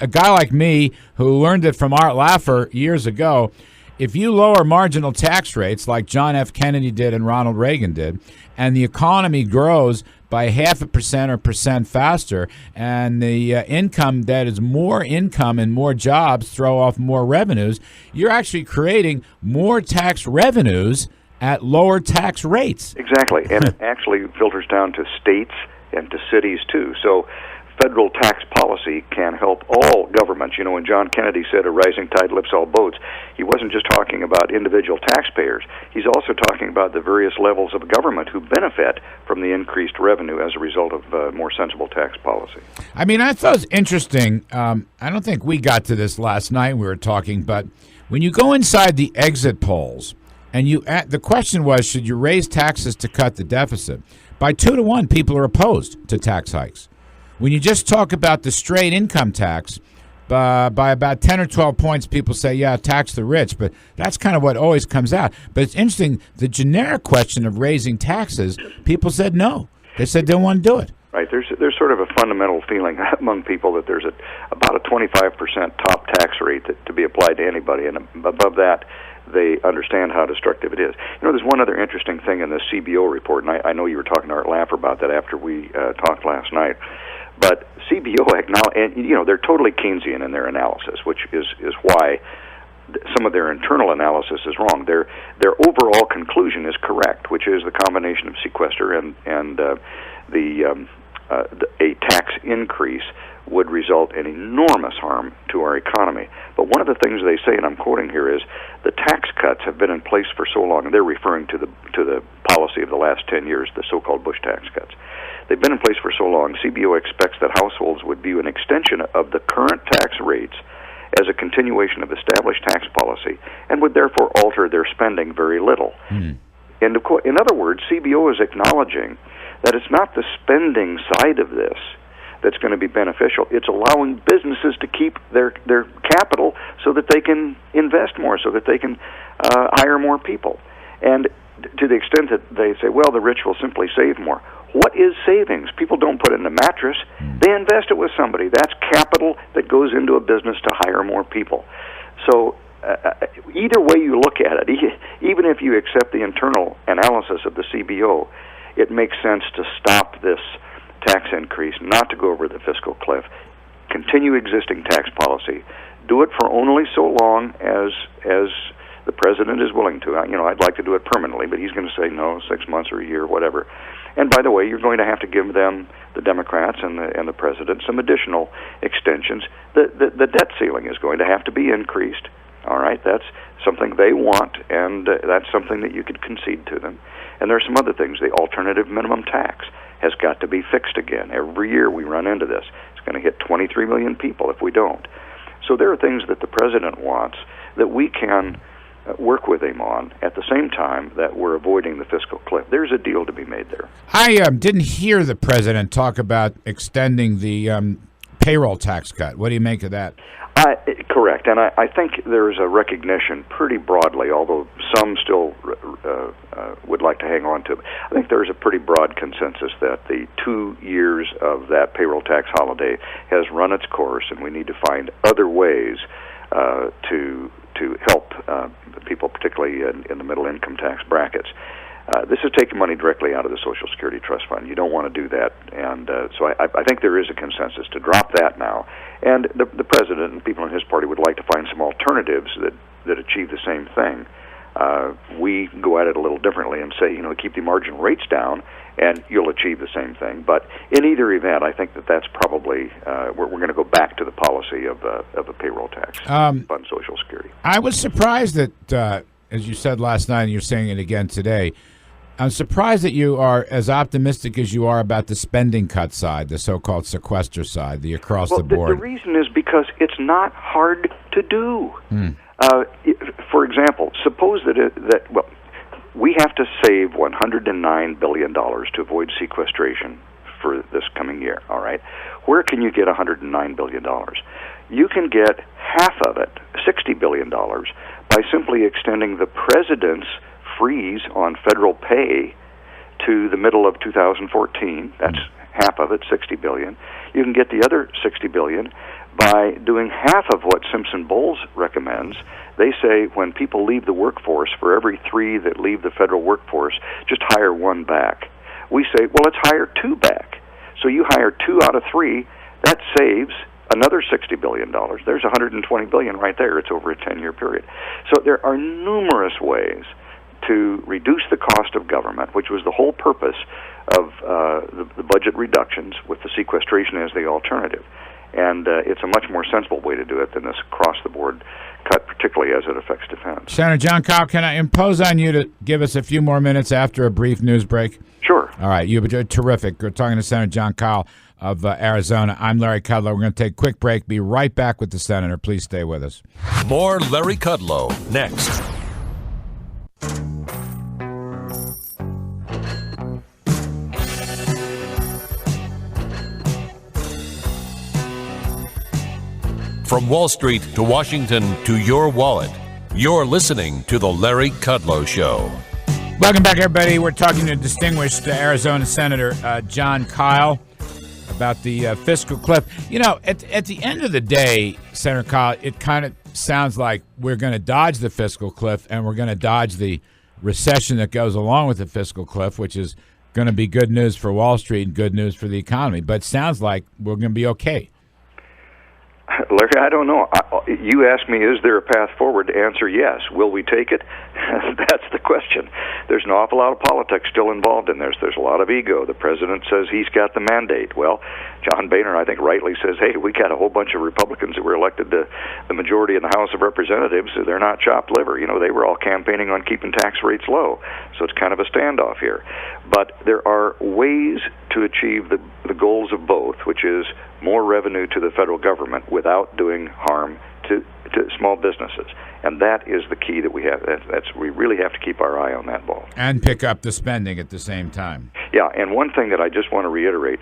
a guy like me who learned it from Art Laffer years ago, if you lower marginal tax rates like John F. Kennedy did and Ronald Reagan did, and the economy grows by 0.5% or percent faster, and the income that is more income and more jobs throw off more revenues, you're actually creating more tax revenues at lower tax rates. Exactly, and it actually filters down to states and to cities too. So federal tax policy can help all governments. You know, when John Kennedy said a rising tide lifts all boats, he wasn't just talking about individual taxpayers. He's also talking about the various levels of government who benefit from the increased revenue as a result of more sensible tax policy. I mean, I thought it was interesting. I don't think we got to this last night we were talking, but when you go inside the exit polls, and the question was, should you raise taxes to cut the deficit? By 2-1, people are opposed to tax hikes. When you just talk about the straight income tax, by about 10 or 12 points, people say, yeah, tax the rich. But that's kind of what always comes out. But it's interesting, the generic question of raising taxes, people said no. They said they don't want to do it. Right. There's sort of a fundamental feeling among people that there's about a 25% top tax rate to be applied to anybody. And above that, they understand how destructive it is. You know, there's one other interesting thing in the CBO report, and I know you were talking to Art Laffer about that after we talked last night. But CBO and you know, they're totally Keynesian in their analysis, which is why some of their internal analysis is wrong. Their overall conclusion is correct, which is the combination of sequester and the a tax increase would result in enormous harm to our economy. But one of the things they say, and I'm quoting here, is the tax cuts have been in place for so long, and they're referring to the policy of the last 10 years, the so-called Bush tax cuts. They've been in place for so long, CBO expects that households would view an extension of the current tax rates as a continuation of established tax policy and would therefore alter their spending very little. And in other words, CBO is acknowledging that it's not the spending side of this that's going to be beneficial. It's allowing businesses to keep their capital so that they can invest more, so that they can hire more people. And to the extent that they say, well, the rich will simply save more. What is savings? People don't put it in a mattress. They invest it with somebody. That's capital that goes into a business to hire more people. So either way you look at it, even if you accept the internal analysis of the CBO, it makes sense to stop this tax increase, not to go over the fiscal cliff, continue existing tax policy, do it for only so long as the president is willing to. I'd like to do it permanently, but he's going to say no, 6 months or a year, whatever. And by the way, you're going to have to give them, the Democrats and the president, some additional extensions. The debt ceiling is going to have to be increased. All right, that's something they want, and that's something that you could concede to them. And there are some other things. The alternative minimum tax has got to be fixed again. Every year we run into this. It's going to hit 23 million people if we don't. So there are things that the president wants that we can work with him on at the same time that we're avoiding the fiscal cliff. There's a deal to be made there. I didn't hear the president talk about extending the payroll tax cut. What do you make of that? Correct, and I think there's a recognition pretty broadly, although some still would like to hang on to it. I think there's a pretty broad consensus that the 2 years of that payroll tax holiday has run its course, and we need to find other ways to help people, particularly in the middle income tax brackets. This is taking money directly out of the Social Security Trust Fund. You don't want to do that, and so I think there is a consensus to drop that now. And the president and people in his party would like to find some alternatives that achieve the same thing. We go at it a little differently and say, keep the marginal rates down, and you'll achieve the same thing. But in either event, I think that's probably we're going to go back to the policy of a payroll tax fund Social Security. I was surprised that, as you said last night, and you're saying it again today, I'm surprised that you are as optimistic as you are about the spending cut side, the so-called sequester side, the across the board. The reason is because it's not hard to do. For example, suppose that we have to save $109 billion to avoid sequestration for this coming year, all right? Where can you get $109 billion? You can get half of it, $60 billion, by simply extending the president's freeze on federal pay to the middle of 2014. That's half of it, $60 billion. You can get the other $60 billion by doing half of what Simpson-Bowles recommends. They say when people leave the workforce, for every 3 that leave the federal workforce, just hire 1 back. We say, well, let's hire 2 back. So you hire 2 out of 3, that saves another $60 billion. There's $120 billion right there. It's over a 10-year period. So there are numerous ways to reduce the cost of government, which was the whole purpose of the budget reductions with the sequestration as the alternative. And it's a much more sensible way to do it than this across-the-board cut, particularly as it affects defense. Senator John Kyle, can I impose on you to give us a few more minutes after a brief news break? Sure. All right. You've been terrific. We're talking to Senator John Kyle of Arizona. I'm Larry Kudlow. We're going to take a quick break. Be right back with the Senator. Please stay with us. More Larry Kudlow next. From Wall Street to Washington to your wallet, you're listening to The Larry Kudlow Show. Welcome back, everybody. We're talking to distinguished Arizona Senator John Kyle about the fiscal cliff. At the end of the day, Senator Kyle, it kind of sounds like we're going to dodge the fiscal cliff and we're going to dodge the recession that goes along with the fiscal cliff, which is going to be good news for Wall Street and good news for the economy. But it sounds like we're going to be okay. Larry, I don't know. You asked me, is there a path forward? To answer yes. Will we take it? That's the question. There's an awful lot of politics still involved in this. There's a lot of ego. The president says he's got the mandate. Well, John Boehner, I think, rightly says, hey, we got a whole bunch of Republicans that were elected to the majority in the House of Representatives. So they're not chopped liver. You know, they were all campaigning on keeping tax rates low. So it's kind of a standoff here. But there are ways to achieve the goals of both, which is more revenue to the federal government without doing harm to small businesses. And that is the key that we have. We really have to keep our eye on that ball. And pick up the spending at the same time. Yeah, and one thing that I just want to reiterate,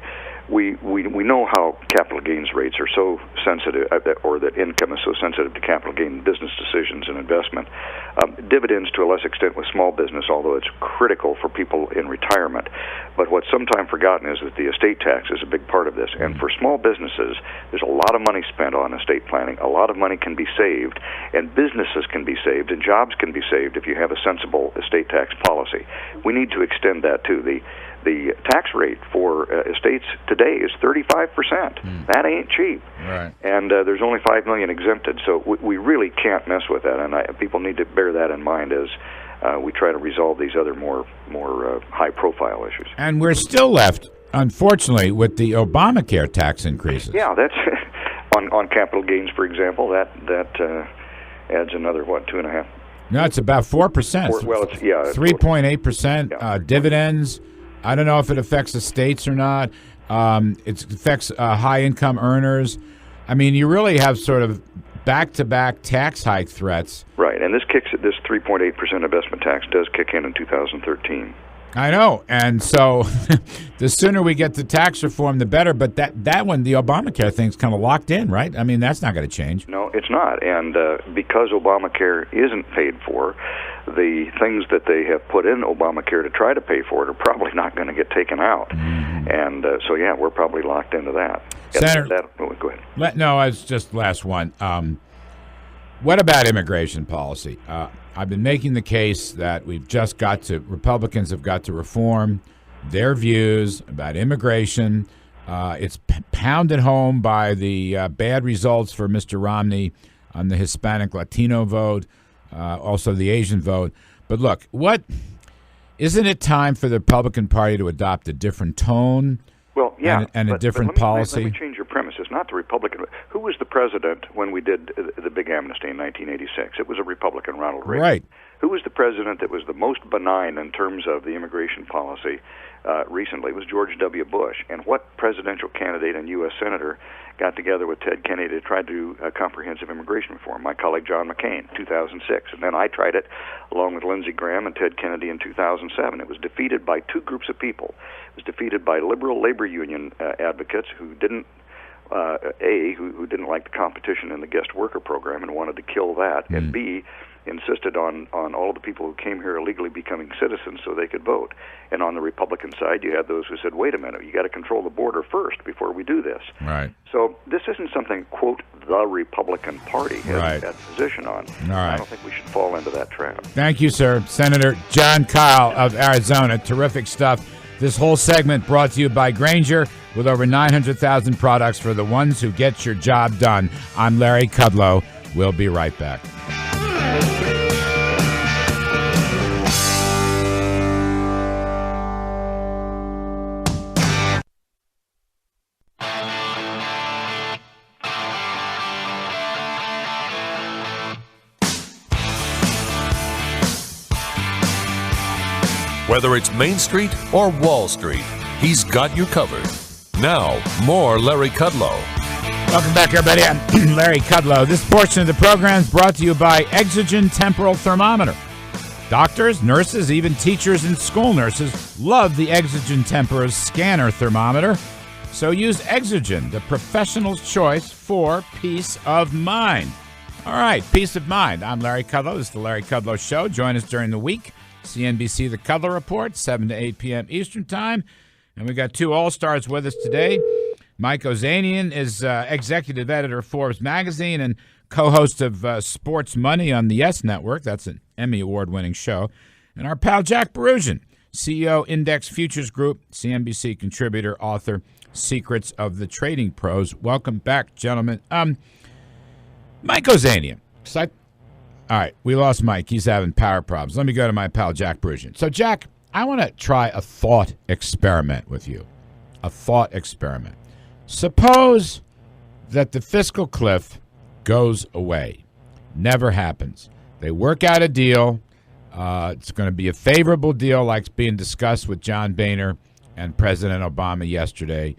we know how capital gains rates are so sensitive, or that income is so sensitive to capital gain business decisions and investment. Dividends to a less extent with small business, although it's critical for people in retirement. But what's sometimes forgotten is that the estate tax is a big part of this. And for small businesses, there's a lot of money spent on estate planning. A lot of money can be saved, and businesses can be saved, and jobs can be saved if you have a sensible estate tax policy. We need to extend that too. The tax rate for estates today is 35%. That ain't cheap. Right. And there's only 5 million exempted, so we really can't mess with that. And people need to bear that in mind as we try to resolve these other more high-profile issues. And we're still left, unfortunately, with the Obamacare tax increases. Yeah, that's on capital gains, for example. That adds another 2.5%. No, it's about 4%. Well, it's 3.8%. Dividends. I don't know if it affects the states or not. It affects high-income earners. I mean, you really have sort of back-to-back tax hike threats. Right, and this 3.8% investment tax does kick in 2013. I know, and so the sooner we get to tax reform, the better. But that one, the Obamacare thing's kind of locked in, right? I mean, that's not going to change. No, it's not, and because Obamacare isn't paid for, the things that they have put in Obamacare to try to pay for it are probably not going to get taken out. And so, yeah, we're probably locked into that. Senator, go ahead. No, it's just last one. What about immigration policy? I've been making the case that Republicans have got to reform their views about immigration. It's pounded home by the bad results for Mr. Romney on the Hispanic Latino vote, also the Asian vote. But look, isn't it time for the Republican Party to adopt a different tone? Well, yeah, and a different policy? Let me change your premise. It's not the Republican. Who was the president when we did the big amnesty in 1986? It was a Republican, Ronald Reagan. Right. Who was the president that was the most benign in terms of the immigration policy recently? It was George W. Bush. And what presidential candidate and U.S. senator got together with Ted Kennedy to try to do a comprehensive immigration reform? My colleague John McCain, 2006. And then I tried it along with Lindsey Graham and Ted Kennedy in 2007. It was defeated by two groups of people. It was defeated by liberal labor union advocates who didn't who didn't like the competition in the guest worker program and wanted to kill that, and B, insisted on all of the people who came here illegally becoming citizens so they could vote. And on the Republican side, you had those who said, wait a minute, you got to control the border first before we do this. Right. So this isn't something, quote, the Republican Party has a position on. All right. I don't think we should fall into that trap. Thank you, sir. Senator John Kyle of Arizona. Terrific stuff. This whole segment brought to you by Grainger, with over 900,000 products for the ones who get your job done. I'm Larry Kudlow. We'll be right back. Whether it's Main Street or Wall Street, he's got you covered. Now, more Larry Kudlow. Welcome back, everybody. I'm Larry Kudlow. This portion of the program is brought to you by Exogen Temporal Thermometer. Doctors, nurses, even teachers and school nurses love the Exogen Temporal Scanner Thermometer. So use Exogen, the professional's choice for peace of mind. All right, peace of mind. I'm Larry Kudlow. This is the Larry Kudlow Show. Join us during the week. CNBC The Kudlow Report, 7 to 8 p.m. Eastern Time. And we got two all-stars with us today. Mike Ozanian is executive editor of Forbes magazine and co-host of Sports Money on the Yes Network. That's an Emmy Award-winning show. And our pal Jack Barusian, CEO, Index Futures Group, CNBC contributor, author, Secrets of the Trading Pros. Welcome back, gentlemen. Mike Ozanian. All right, we lost Mike. He's having power problems. Let me go to my pal, Jack Brusian. So, Jack, I want to try a thought experiment with you. A thought experiment. Suppose that the fiscal cliff goes away. Never happens. They work out a deal. It's going to be a favorable deal like being discussed with John Boehner and President Obama yesterday.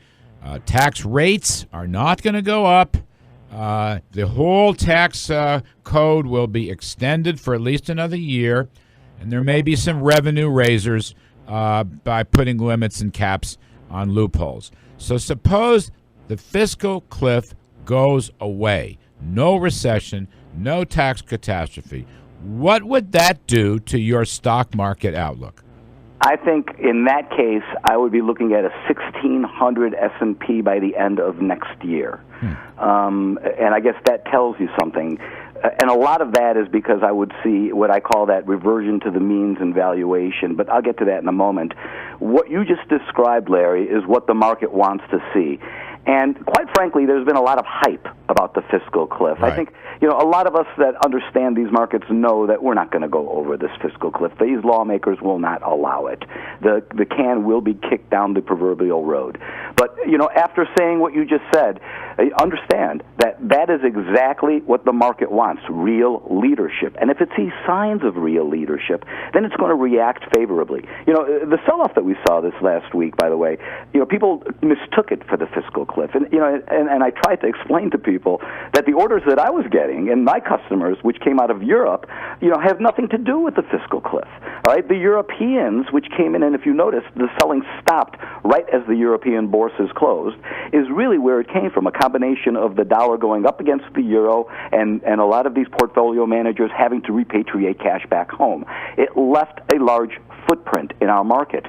Tax rates are not going to go up. The whole tax code will be extended for at least another year, and there may be some revenue raisers by putting limits and caps on loopholes. So suppose the fiscal cliff goes away. No recession, no tax catastrophe. What would that do to your stock market outlook? I think in that case, I would be looking at a 1,600 S&P by the end of next year. And I guess that tells you something. And a lot of that is because I would see what I call that reversion to the means and valuation, but I'll get to that in a moment. What you just described, Larry, is what the market wants to see. And quite frankly, there's been a lot of hype about the fiscal cliff. Right. I think, a lot of us that understand these markets know that we're not going to go over this fiscal cliff. These lawmakers will not allow it. The can will be kicked down the proverbial road. But, after saying what you just said, understand that is exactly what the market wants, real leadership. And if it sees signs of real leadership, then it's going to react favorably. The sell-off that we saw this last week, by the way, people mistook it for the fiscal cliff. And, and I tried to explain to people that the orders that I was getting and my customers, which came out of Europe, have nothing to do with the fiscal cliff. All right, the Europeans, which came in, and if you notice, the selling stopped right as the European bourses closed, is really where it came from, a combination of the dollar going up against the euro and a lot of these portfolio managers having to repatriate cash back home. It left a large footprint in our market.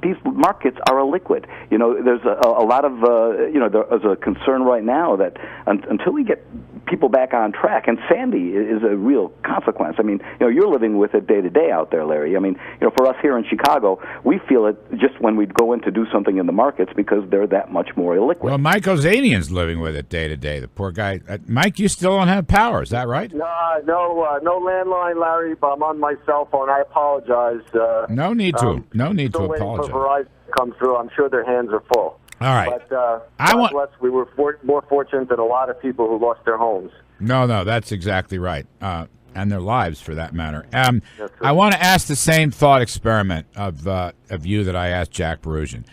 These markets are illiquid. There's a lot of, there's a concern right now that until we get people back on track, and Sandy is a real consequence. I mean, you're living with it day to day out there, Larry. I mean, for us here in Chicago, we feel it just when we go in to do something in the markets because they're that much more illiquid. Well, Mike Ozanian's living with it day to day. The poor guy. Mike, you still don't have power. Is that right? No landline, Larry. But I'm on my cell phone. I apologize. No need to. No need to still apologize. waiting for Verizon to come through. I'm sure their hands are full. All right. But we were more fortunate than a lot of people who lost their homes. No, that's exactly right, and their lives, for that matter. I want to ask the same thought experiment of you that I asked Jack Brusian.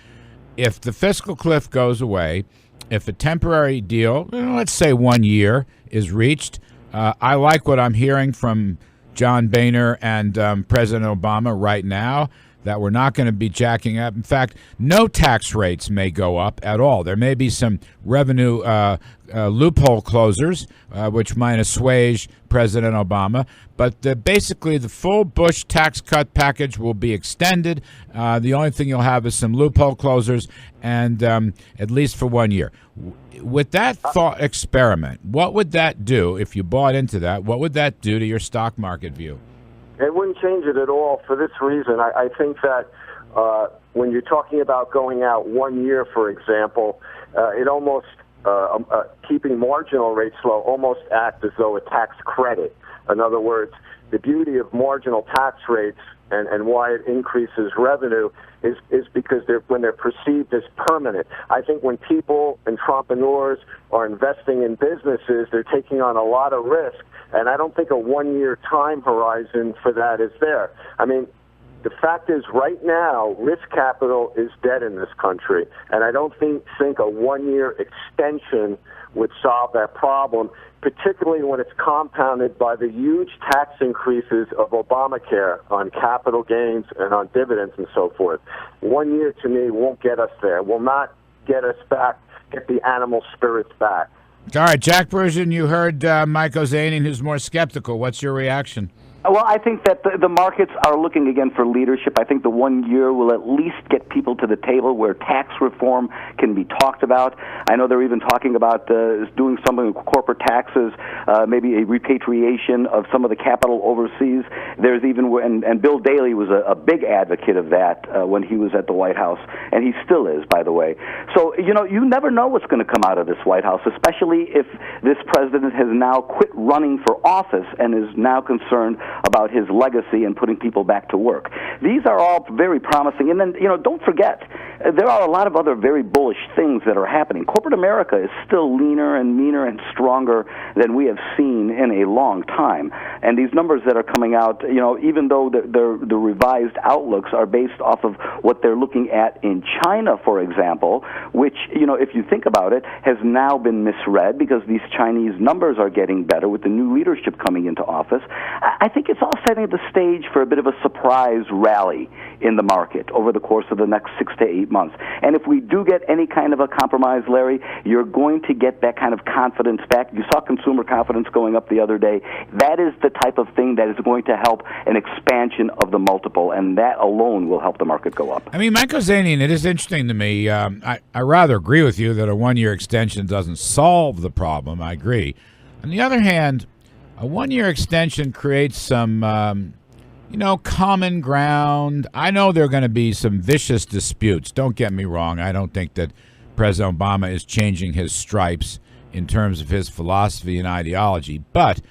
If the fiscal cliff goes away, if a temporary deal, let's say 1 year, is reached, I like what I'm hearing from John Boehner and President Obama right now, that we're not going to be jacking up. In fact, no tax rates may go up at all. There may be some revenue loophole closers, which might assuage President Obama. But basically, the full Bush tax cut package will be extended. The only thing you'll have is some loophole closers, and at least for 1 year. With that thought experiment, what would that do, if you bought into that, what would that do to your stock market view? It wouldn't change it at all for this reason. I think that when you're talking about going out 1 year, for example, it almost, keeping marginal rates low, almost acts as though a tax credit. In other words, the beauty of marginal tax rates and why it increases revenue is because when they're perceived as permanent. I think when people, entrepreneurs, are investing in businesses, they're taking on a lot of risk. And I don't think a 1 year time horizon for that is there. I mean, the fact is, right now, risk capital is dead in this country. And I don't think a 1 year extension would solve that problem, particularly when it's compounded by the huge tax increases of Obamacare on capital gains and on dividends and so forth. 1 year, to me, won't get us there. Will not get us back, get the animal spirits back. All right, Jack Brusian, you heard Mike Ozanian, who's more skeptical. What's your reaction? Well, I think that the markets are looking again for leadership. I think the 1 year will at least get people to the table where tax reform can be talked about. I know they're even talking about doing something with corporate taxes, maybe a repatriation of some of the capital overseas. There's even, and Bill Daley was a big advocate of that when he was at the White House, and he still is, by the way. So, you never know what's going to come out of this White House, especially if this president has now quit running for office and is now concerned about his legacy and putting people back to work. These are all very promising. And then, don't forget, there are a lot of other very bullish things that are happening. Corporate America is still leaner and meaner and stronger than we have seen in a long time. And these numbers that are coming out, even though the revised outlooks are based off of what they're looking at in China, for example, which, if you think about it, has now been misread because these Chinese numbers are getting better with the new leadership coming into office. I think it's all setting the stage for a bit of a surprise rally in the market over the course of the next 6 to 8 months. And if we do get any kind of a compromise, Larry, you're going to get that kind of confidence back. You saw consumer confidence going up the other day. That is the type of thing that is going to help an expansion of the multiple, and that alone will help the market go up. I mean, Michael Zanian, it is interesting to me. I rather agree with you that a one-year extension doesn't solve the problem. I agree. On the other hand, a one-year extension creates some, common ground. I know there are going to be some vicious disputes. Don't get me wrong. I don't think that President Obama is changing his stripes in terms of his philosophy and ideology. But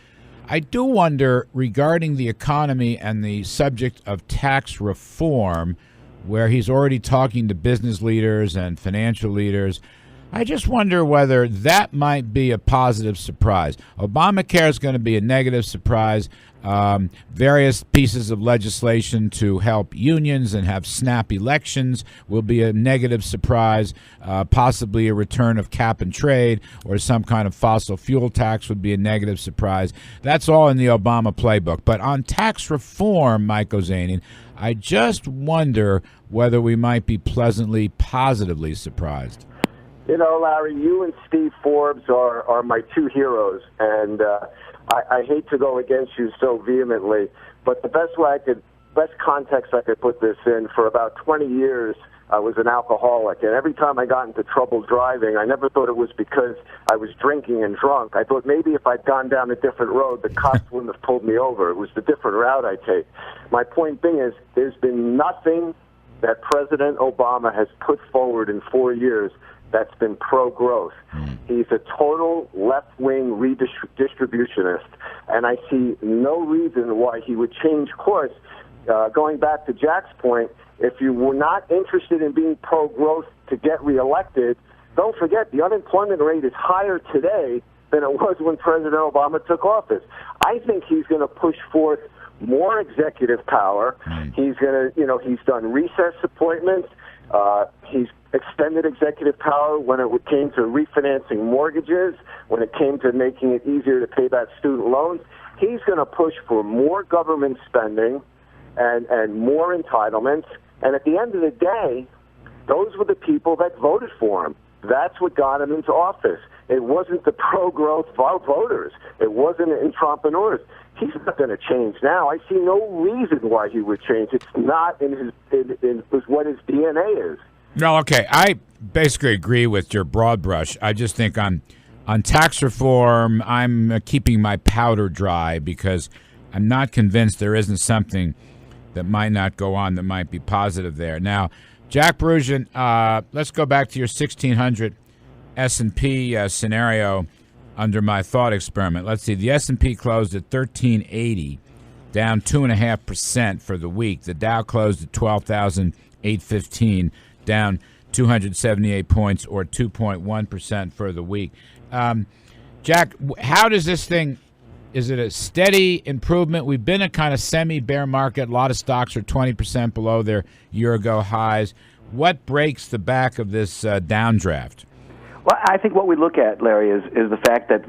I do wonder, regarding the economy and the subject of tax reform, where he's already talking to business leaders and financial leaders, I just wonder whether that might be a positive surprise. Obamacare is going to be a negative surprise. Various pieces of legislation to help unions and have snap elections will be a negative surprise. Possibly a return of cap and trade or some kind of fossil fuel tax would be a negative surprise. That's all in the Obama playbook. But on tax reform, Mike Ozanian, I just wonder whether we might be pleasantly, positively surprised. Larry, you and Steve Forbes are my two heroes, and I hate to go against you so vehemently, but the best context I could put this in, for about 20 years, I was an alcoholic, and every time I got into trouble driving, I never thought it was because I was drinking and drunk. I thought maybe if I'd gone down a different road, the cops wouldn't have pulled me over. It was the different route I take. My point being is, there's been nothing that President Obama has put forward in 4 years that's been pro-growth. He's a total left-wing redistributionist, and I see no reason why he would change course. Going back to Jack's point, if you were not interested in being pro-growth to get reelected, don't forget the unemployment rate is higher today than it was when President Obama took office. I think he's going to push forth more executive power. He's going to, he's done recess appointments. He's extended executive power when it came to refinancing mortgages, when it came to making it easier to pay back student loans. He's going to push for more government spending and more entitlements. And at the end of the day, those were the people that voted for him. That's what got him into office. It wasn't the pro-growth voters. It wasn't entrepreneurs. He's not going to change now. I see no reason why he would change. It's not in what his DNA is. No, okay. I basically agree with your broad brush. I just think on tax reform, I'm keeping my powder dry because I'm not convinced there isn't something that might not go on that might be positive there. Now, Jack Brusian, let's go back to your 1600 S&P scenario under my thought experiment. Let's see. The S&P closed at 1380, down 2.5% for the week. The Dow closed at 12,815, down 278 points, or 2.1% for the week. Jack, how does this thing, is it a steady improvement? We've been a kind of semi-bear market. A lot of stocks are 20% below their year-ago highs. What breaks the back of this downdraft? Well, I think what we look at, Larry, is the fact that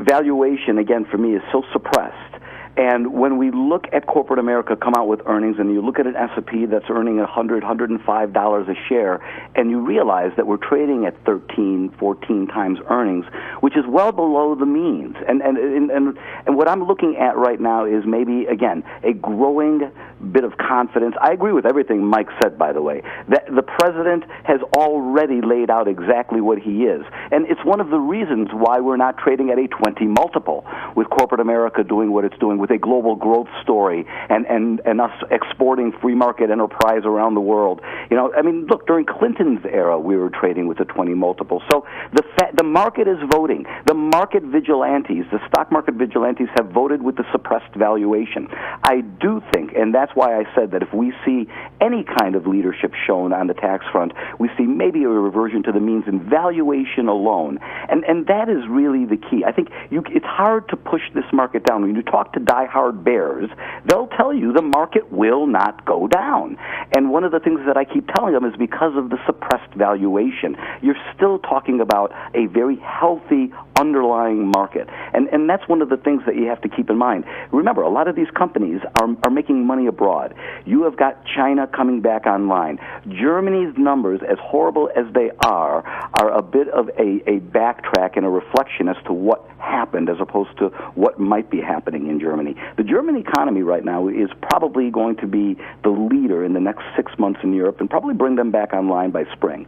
valuation, again, for me, is so suppressed. And when we look at corporate America come out with earnings, and you look at an S&P that's earning $100, $105 a share, and you realize that we're trading at 13, 14 times earnings, which is well below the means. And what I'm looking at right now is maybe, again, a growing bit of confidence. I agree with everything Mike said, by the way, that the president has already laid out exactly what he is. And it's one of the reasons why we're not trading at a 20 multiple, with corporate America doing what it's doing, with a global growth story, and us exporting free market enterprise around the world. You know, I mean, look, during Clinton's era, we were trading with a 20 multiple. So the market is voting. The market vigilantes, the stock market vigilantes, have voted with the suppressed valuation. I do think, and that's why I said that if we see any kind of leadership shown on the tax front, we see maybe a reversion to the means in valuation alone. And that is really the key. I think it's hard to push this market down. When you talk to diehard bears, they'll tell you the market will not go down. And one of the things that I keep telling them is because of the suppressed valuation, you're still talking about a very healthy underlying market. And that's one of the things that you have to keep in mind. Remember, a lot of these companies are making money abroad. You have got China coming back online. Germany's numbers, as horrible as they are a bit of a backtrack and a reflection as to what happened as opposed to what might be happening in Germany. The German economy right now is probably going to be the leader in the next 6 months in Europe and probably bring them back online by spring.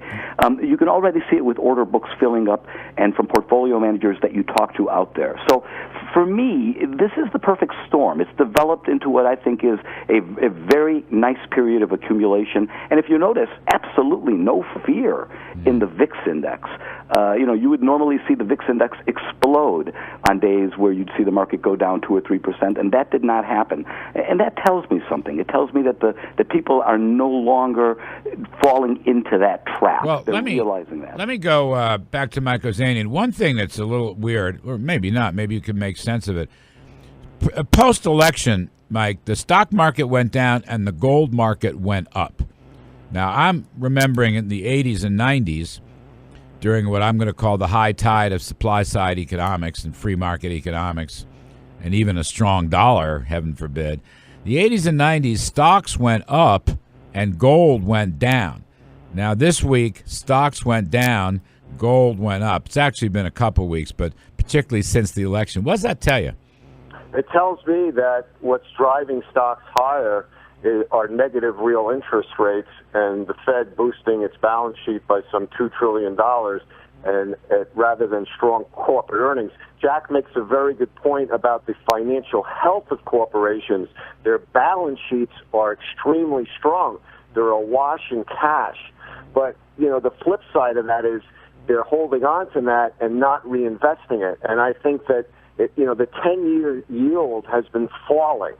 You can already see it with order books filling up and from portfolio managers that you talk to out there. So for me, this is the perfect storm. It's developed into what I think is a very nice period of accumulation. And if you notice, absolutely no fear in the VIX index. You would normally see the VIX index explode on days where you'd see the market go down 2 or 3%, and that did not happen. And that tells me something. It tells me that the people are no longer falling into that trap. Well, They're realizing that. Let me go back to Mike Ozanian. One thing that's a little weird, or maybe not, maybe you can make sense of it. Post-election, Mike, the stock market went down and the gold market went up. Now, I'm remembering in the 80s and 90s, during what I'm going to call the high tide of supply-side economics and free market economics, and even a strong dollar, heaven forbid, the 80s and 90s, stocks went up and gold went down. Now, this week, stocks went down, gold went up. It's actually been a couple weeks, but particularly since the election. What does that tell you? It tells me that what's driving stocks higher are negative real interest rates and the Fed boosting its balance sheet by some $2 trillion and rather than strong corporate earnings. Jack makes a very good point about the financial health of corporations. Their balance sheets are extremely strong. They're awash in cash. But, the flip side of that is they're holding on to that and not reinvesting it. And I think that, the 10-year yield has been falling.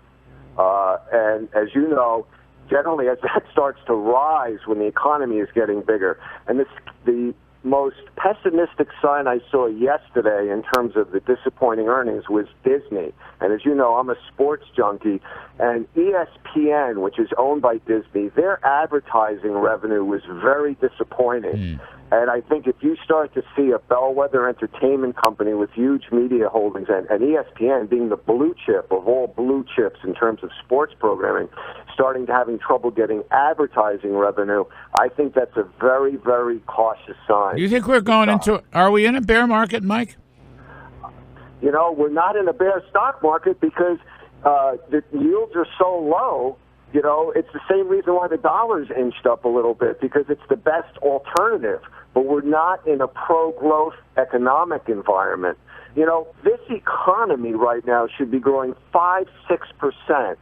And as you know, generally as that starts to rise when the economy is getting bigger. And the most pessimistic sign I saw yesterday in terms of the disappointing earnings was Disney. And as you know, I'm a sports junkie. And ESPN, which is owned by Disney, their advertising revenue was very disappointing. And I think if you start to see a bellwether entertainment company with huge media holdings, and ESPN being the blue chip of all blue chips in terms of sports programming, starting to having trouble getting advertising revenue, I think that's a very, very cautious sign. Do you think we're going are we in a bear market, Mike? We're not in a bear stock market because the yields are so low. It's the same reason why the dollar's inched up a little bit, because it's the best alternative. But we're not in a pro-growth economic environment. This economy right now should be growing 5-6%.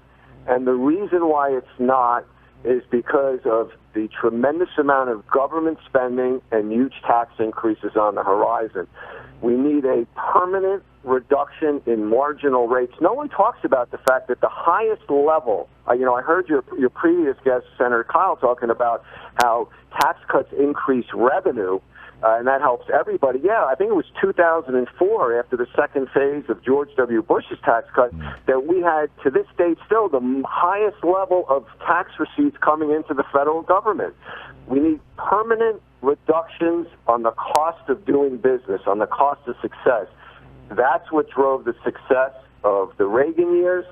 And the reason why it's not is because of the tremendous amount of government spending and huge tax increases on the horizon. We need a permanent reduction in marginal rates. No one talks about the fact that the highest level, I heard your previous guest, Senator Kyle, talking about how tax cuts increase revenue, and that helps everybody. Yeah, I think it was 2004, after the second phase of George W. Bush's tax cut, that we had, to this date still, the highest level of tax receipts coming into the federal government. We need permanent reductions on the cost of doing business, on the cost of success. That's what drove the success of the Reagan years.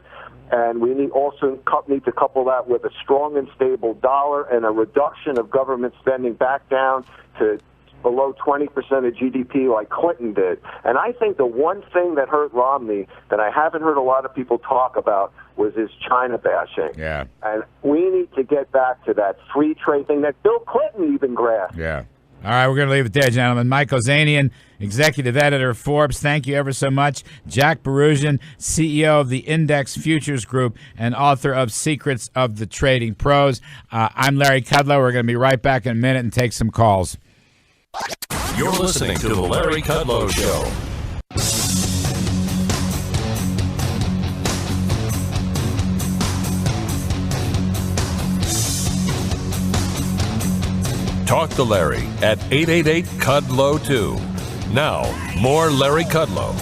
And we need to couple that with a strong and stable dollar and a reduction of government spending back down to below 20% of GDP like Clinton did. And I think the one thing that hurt Romney that I haven't heard a lot of people talk about was his China bashing. Yeah. And we need to get back to that free trade thing that Bill Clinton even grasped. Yeah. All right, we're going to leave it there, gentlemen. Michael Zanian, Executive Editor of Forbes, thank you ever so much. Jack Barusian, CEO of the Index Futures Group and author of Secrets of the Trading Pros. I'm Larry Kudlow. We're going to be right back in a minute and take some calls. You're listening to The Larry Kudlow Show. Talk to Larry at 888-KUDLOW-2. Now, more Larry Kudlow.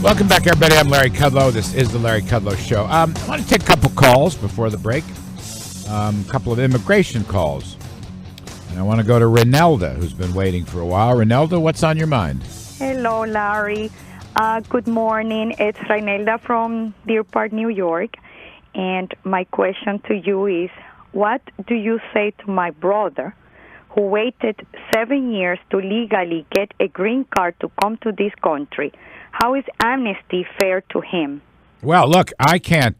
Welcome back, everybody. I'm Larry Kudlow. This is the Larry Kudlow Show. I want to take a couple calls before the break. A couple of immigration calls. And I want to go to Renelda, who's been waiting for a while. Renelda, what's on your mind? Hello, Larry. Good morning. It's Renelda from Deer Park, New York. And my question to you is, what do you say to my brother who waited 7 years to legally get a green card to come to this country? How is amnesty fair to him? Well, look, I can't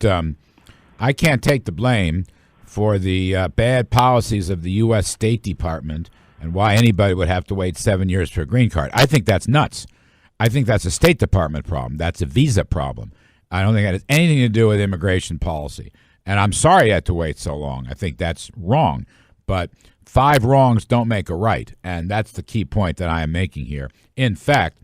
take the blame for the bad policies of the U.S. State Department and why anybody would have to wait 7 years for a green card. I think that's nuts. I think that's a State Department problem. That's a visa problem. I don't think that has anything to do with immigration policy. And I'm sorry you had to wait so long. I think that's wrong. But 5 wrongs don't make a right, and that's the key point that I am making here. In fact,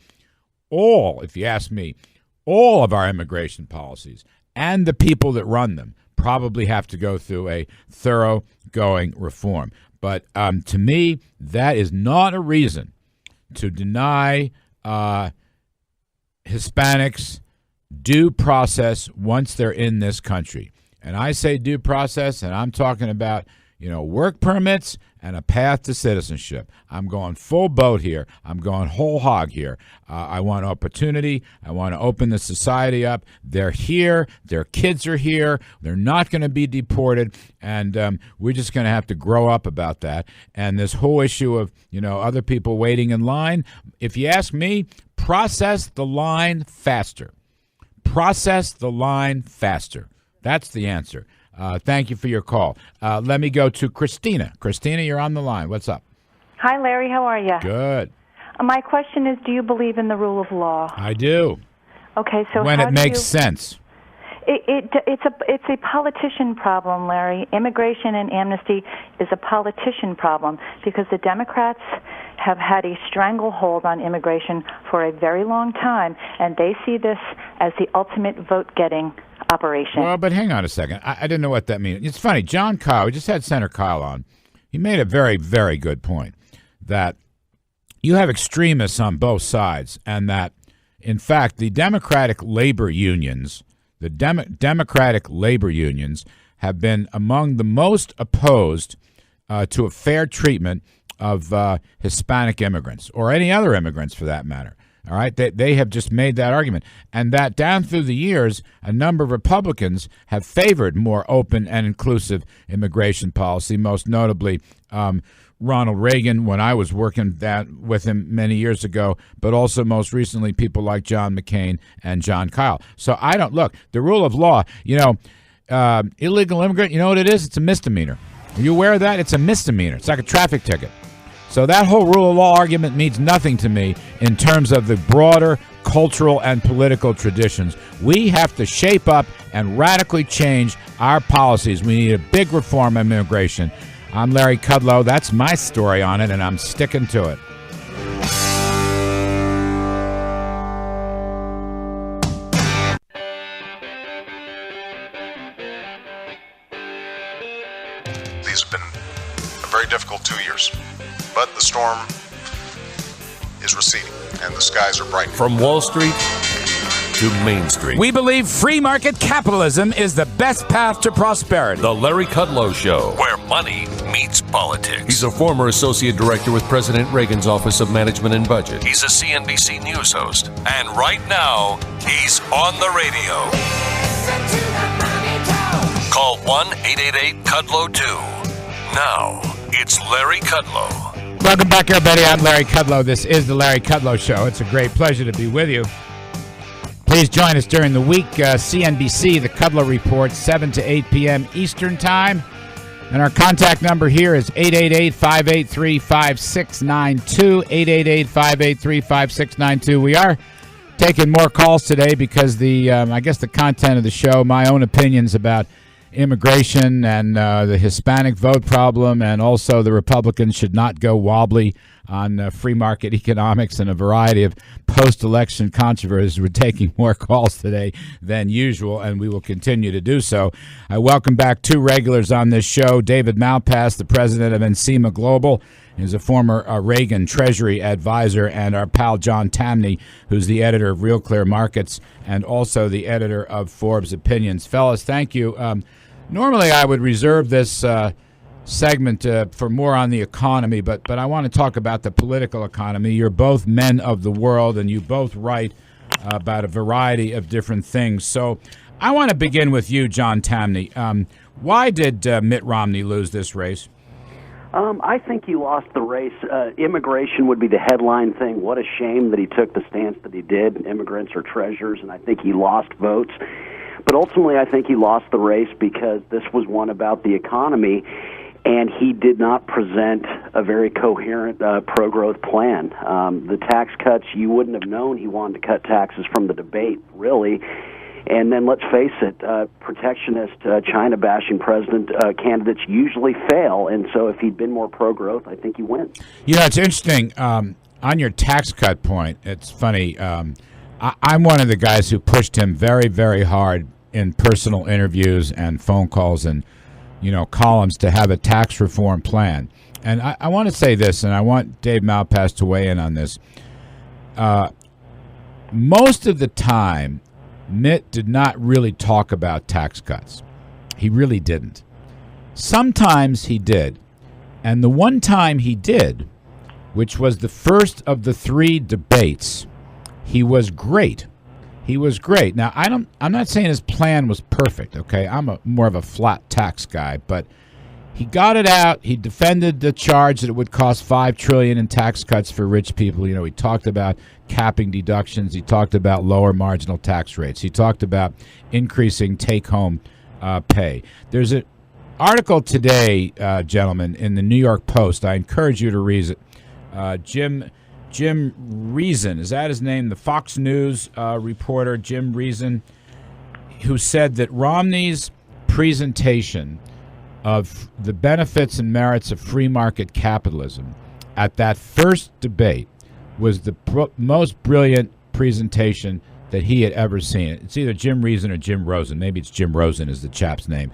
if you ask me, all of our immigration policies and the people that run them probably have to go through a thoroughgoing reform. But to me, that is not a reason to deny Hispanics due process once they're in this country. And I say due process, and I'm talking about work permits and a path to citizenship. I'm going full boat here. I'm going whole hog here. I want opportunity. I want to open the society up. They're here. Their kids are here. They're not going to be deported, and we're just going to have to grow up about that. And this whole issue of, other people waiting in line, if you ask me, process the line faster. Process the line faster. That's the answer. Thank you for your call. Let me go to Christina. Christina, you're on the line. What's up? Hi, Larry. How are you? Good. My question is, do you believe in the rule of law? I do. Okay, so when it makes sense. It's a politician problem, Larry. Immigration and amnesty is a politician problem because the Democrats have had a stranglehold on immigration for a very long time, and they see this as the ultimate vote-getting operation. Well, but hang on a second. I didn't know what that means. It's funny. John Kyle, we just had Senator Kyle on. He made a very, very good point that you have extremists on both sides and that, in fact, the Democratic labor unions, have been among the most opposed to a fair treatment of Hispanic immigrants or any other immigrants for that matter. All right, they have just made that argument, and that down through the years, a number of Republicans have favored more open and inclusive immigration policy. Most notably, Ronald Reagan, when I was working with him many years ago, but also most recently people like John McCain and John Kyle. So I don't look the rule of law. Illegal immigrant. You know what it is? It's a misdemeanor. Are you aware of that? It's a misdemeanor. It's like a traffic ticket. So that whole rule of law argument means nothing to me in terms of the broader cultural and political traditions. We have to shape up and radically change our policies. We need a big reform on immigration. I'm Larry Kudlow. That's my story on it, and I'm sticking to it. These have been a very difficult 2 years. But the storm is receding, and the skies are brightening. From Wall Street to Main Street. We believe free market capitalism is the best path to prosperity. The Larry Kudlow Show. Where money meets politics. He's a former associate director with President Reagan's Office of Management and Budget. He's a CNBC News host. And right now, He's on the radio. Call 1-888-KUDLOW-2. Now, it's Larry Kudlow. Welcome back, everybody. I'm Larry Kudlow. This is the Larry Kudlow Show. It's a great pleasure to be with you. Please join us during the week. CNBC, The Kudlow Report, 7 to 8 p.m. Eastern Time. And our contact number here is 888-583-5692, 888-583-5692. We are taking more calls today because the content of the show, my own opinions about immigration and the Hispanic vote problem, and also the Republicans should not go wobbly on free market economics and a variety of post-election controversies. We're taking more calls today than usual, and we will continue to do so. I welcome back two regulars on this show. David Malpass, the president of Encima Global, is a former Reagan Treasury advisor, and our pal John Tamny, who's the editor of Real Clear Markets and also the editor of Forbes Opinions. Fellas, thank you. Normally I would reserve this segment for more on the economy, but I want to talk about the political economy. You're both men of the world, and you both write about a variety of different things. So I want to begin with you, John Tamny. Why did Mitt Romney lose this race? I think he lost the race. Immigration would be the headline thing. What a shame that he took the stance that he did. Immigrants are treasures, and I think he lost votes. But ultimately, I think he lost the race because this was one about the economy, and he did not present a very coherent pro-growth plan. The tax cuts, you wouldn't have known he wanted to cut taxes from the debate, really. And then let's face it, protectionist, China-bashing president candidates usually fail. And so if he'd been more pro-growth, I think he wins. You know, it's interesting. On your tax cut point, it's funny. I'm one of the guys who pushed him very, very hard in personal interviews and phone calls and, columns to have a tax reform plan. And I want to say this, and I want Dave Malpass to weigh in on this. Most of the time, Mitt did not really talk about tax cuts. He really didn't. Sometimes he did. And the one time he did, which was the first of the three debates, he was great. He was great. Now, I'm not saying his plan was perfect, okay? I'm more of a flat tax guy, but he got it out. He defended the charge that it would cost $5 trillion in tax cuts for rich people. He talked about capping deductions. He talked about lower marginal tax rates. He talked about increasing take-home pay. There's an article today, gentlemen, in the New York Post. I encourage you to read it. Jim Reason, is that his name? The Fox News reporter, Jim Reason, who said that Romney's presentation of the benefits and merits of free market capitalism at that first debate was the most brilliant presentation that he had ever seen. It's either Jim Reason or Jim Rosen. Maybe it's Jim Rosen is the chap's name.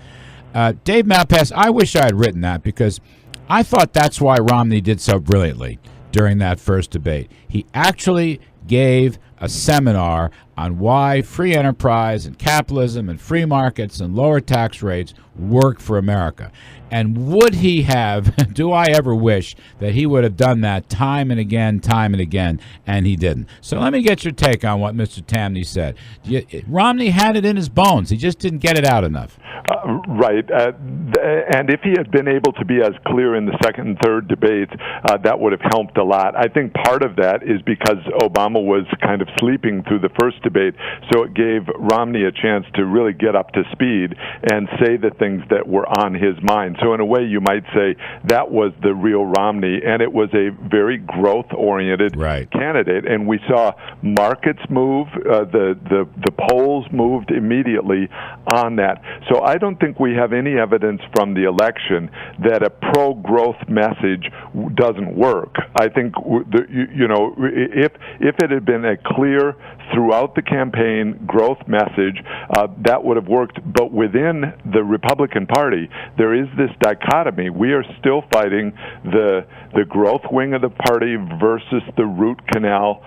Dave Malpass, I wish I had written that because I thought that's why Romney did so brilliantly during that first debate. He actually gave a seminar on why free enterprise and capitalism and free markets and lower tax rates work for America. And would he have, do I ever wish that he would have done that time and again, and he didn't. So let me get your take on what Mr. Tamny said. Romney had it in his bones. He just didn't get it out enough. Right. And if he had been able to be as clear in the second and third debates, that would have helped a lot. I think part of that is because Obama was kind of sleeping through the first debate, so it gave Romney a chance to really get up to speed and say the things that were on his mind. So in a way, you might say that was the real Romney, and it was a very growth-oriented candidate. And we saw markets move, the polls moved immediately on that. So I don't think we have any evidence from the election that a pro-growth message doesn't work. I think, if it had been a clear throughout the campaign growth message, that would have worked. But within the Republican Party, there is this dichotomy. We are still fighting the growth wing of the party versus the root canal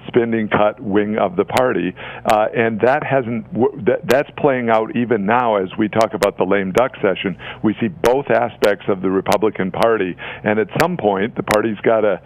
spending cut wing of the party, and that's playing out even now as we talk about the lame duck session. We see both aspects of the Republican Party, and at some point the party's got to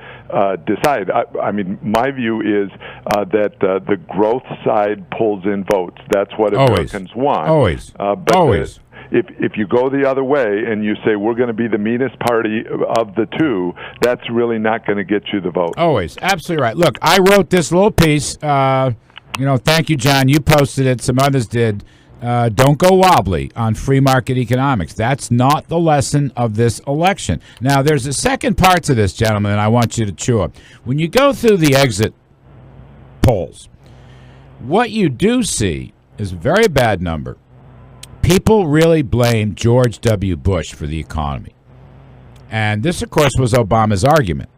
decide. I mean, my view view is that the growth side pulls in votes. That's what Americans want. Always. But if you go the other way and you say we're going to be the meanest party of the two, that's really not going to get you the vote. Always. Absolutely right. Look, I wrote this little piece. Thank you, John. You posted it. Some others did. Don't go wobbly on free market economics. That's not the lesson of this election. Now, there's a second part to this, gentlemen, and I want you to chew up. When you go through the exit polls, what you do see is a very bad number. People really blame George W. Bush for the economy. And this, of course, was Obama's argument.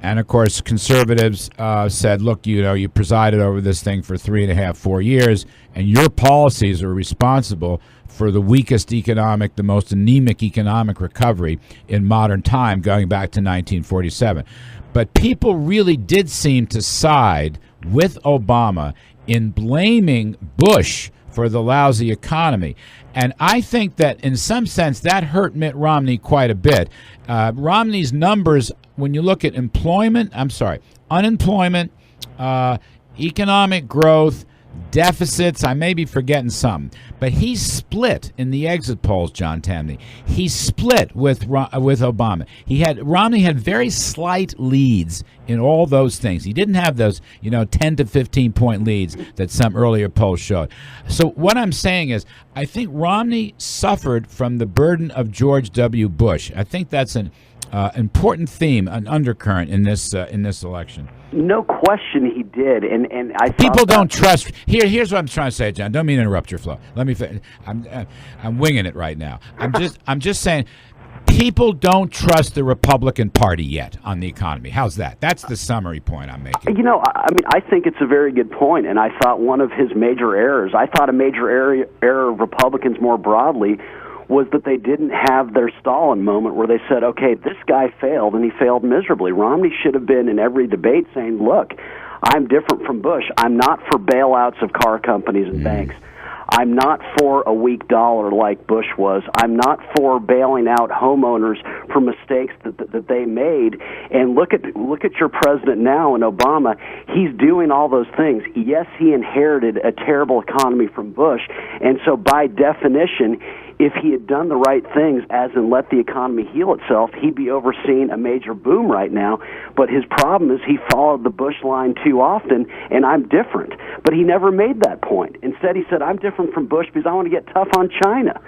And, of course, conservatives said, look, you presided over this thing for 3.5, 4 years, and your policies are responsible for the weakest economic, the most anemic economic recovery in modern time, going back to 1947. But people really did seem to side with Obama in blaming Bush for the lousy economy. And I think that in some sense that hurt Mitt Romney quite a bit. Romney's numbers, when you look at unemployment, economic growth, deficits, I may be forgetting some, but he's split in the exit polls, John Tamney. He's split with Obama. Romney had very slight leads in all those things. He didn't have those, 10 to 15 point leads that some earlier polls showed. So what I'm saying is, I think Romney suffered from the burden of George W. Bush. I think that's an important theme, an undercurrent in this election. No question, he did, and I people don't trust. Here's what I'm trying to say, John. Don't mean to interrupt your flow. Let me. I'm winging it right now. I'm just saying. People don't trust the Republican Party yet on the economy. How's that? That's the summary point I'm making. I think it's a very good point, and I thought one of his major errors, I thought a major error of Republicans more broadly was that they didn't have their Stalin moment where they said, okay, this guy failed, and he failed miserably. Romney should have been in every debate saying, look, I'm different from Bush. I'm not for bailouts of car companies and banks. I'm not for a weak dollar like Bush was. I'm not for bailing out homeowners for mistakes that they made. And look at your president now in Obama. He's doing all those things. Yes, he inherited a terrible economy from Bush, and so by definition, if he had done the right things, as in let the economy heal itself, he'd be overseeing a major boom right now. But his problem is he followed the Bush line too often, and I'm different. But he never made that point. Instead, he said, I'm different from Bush because I want to get tough on China.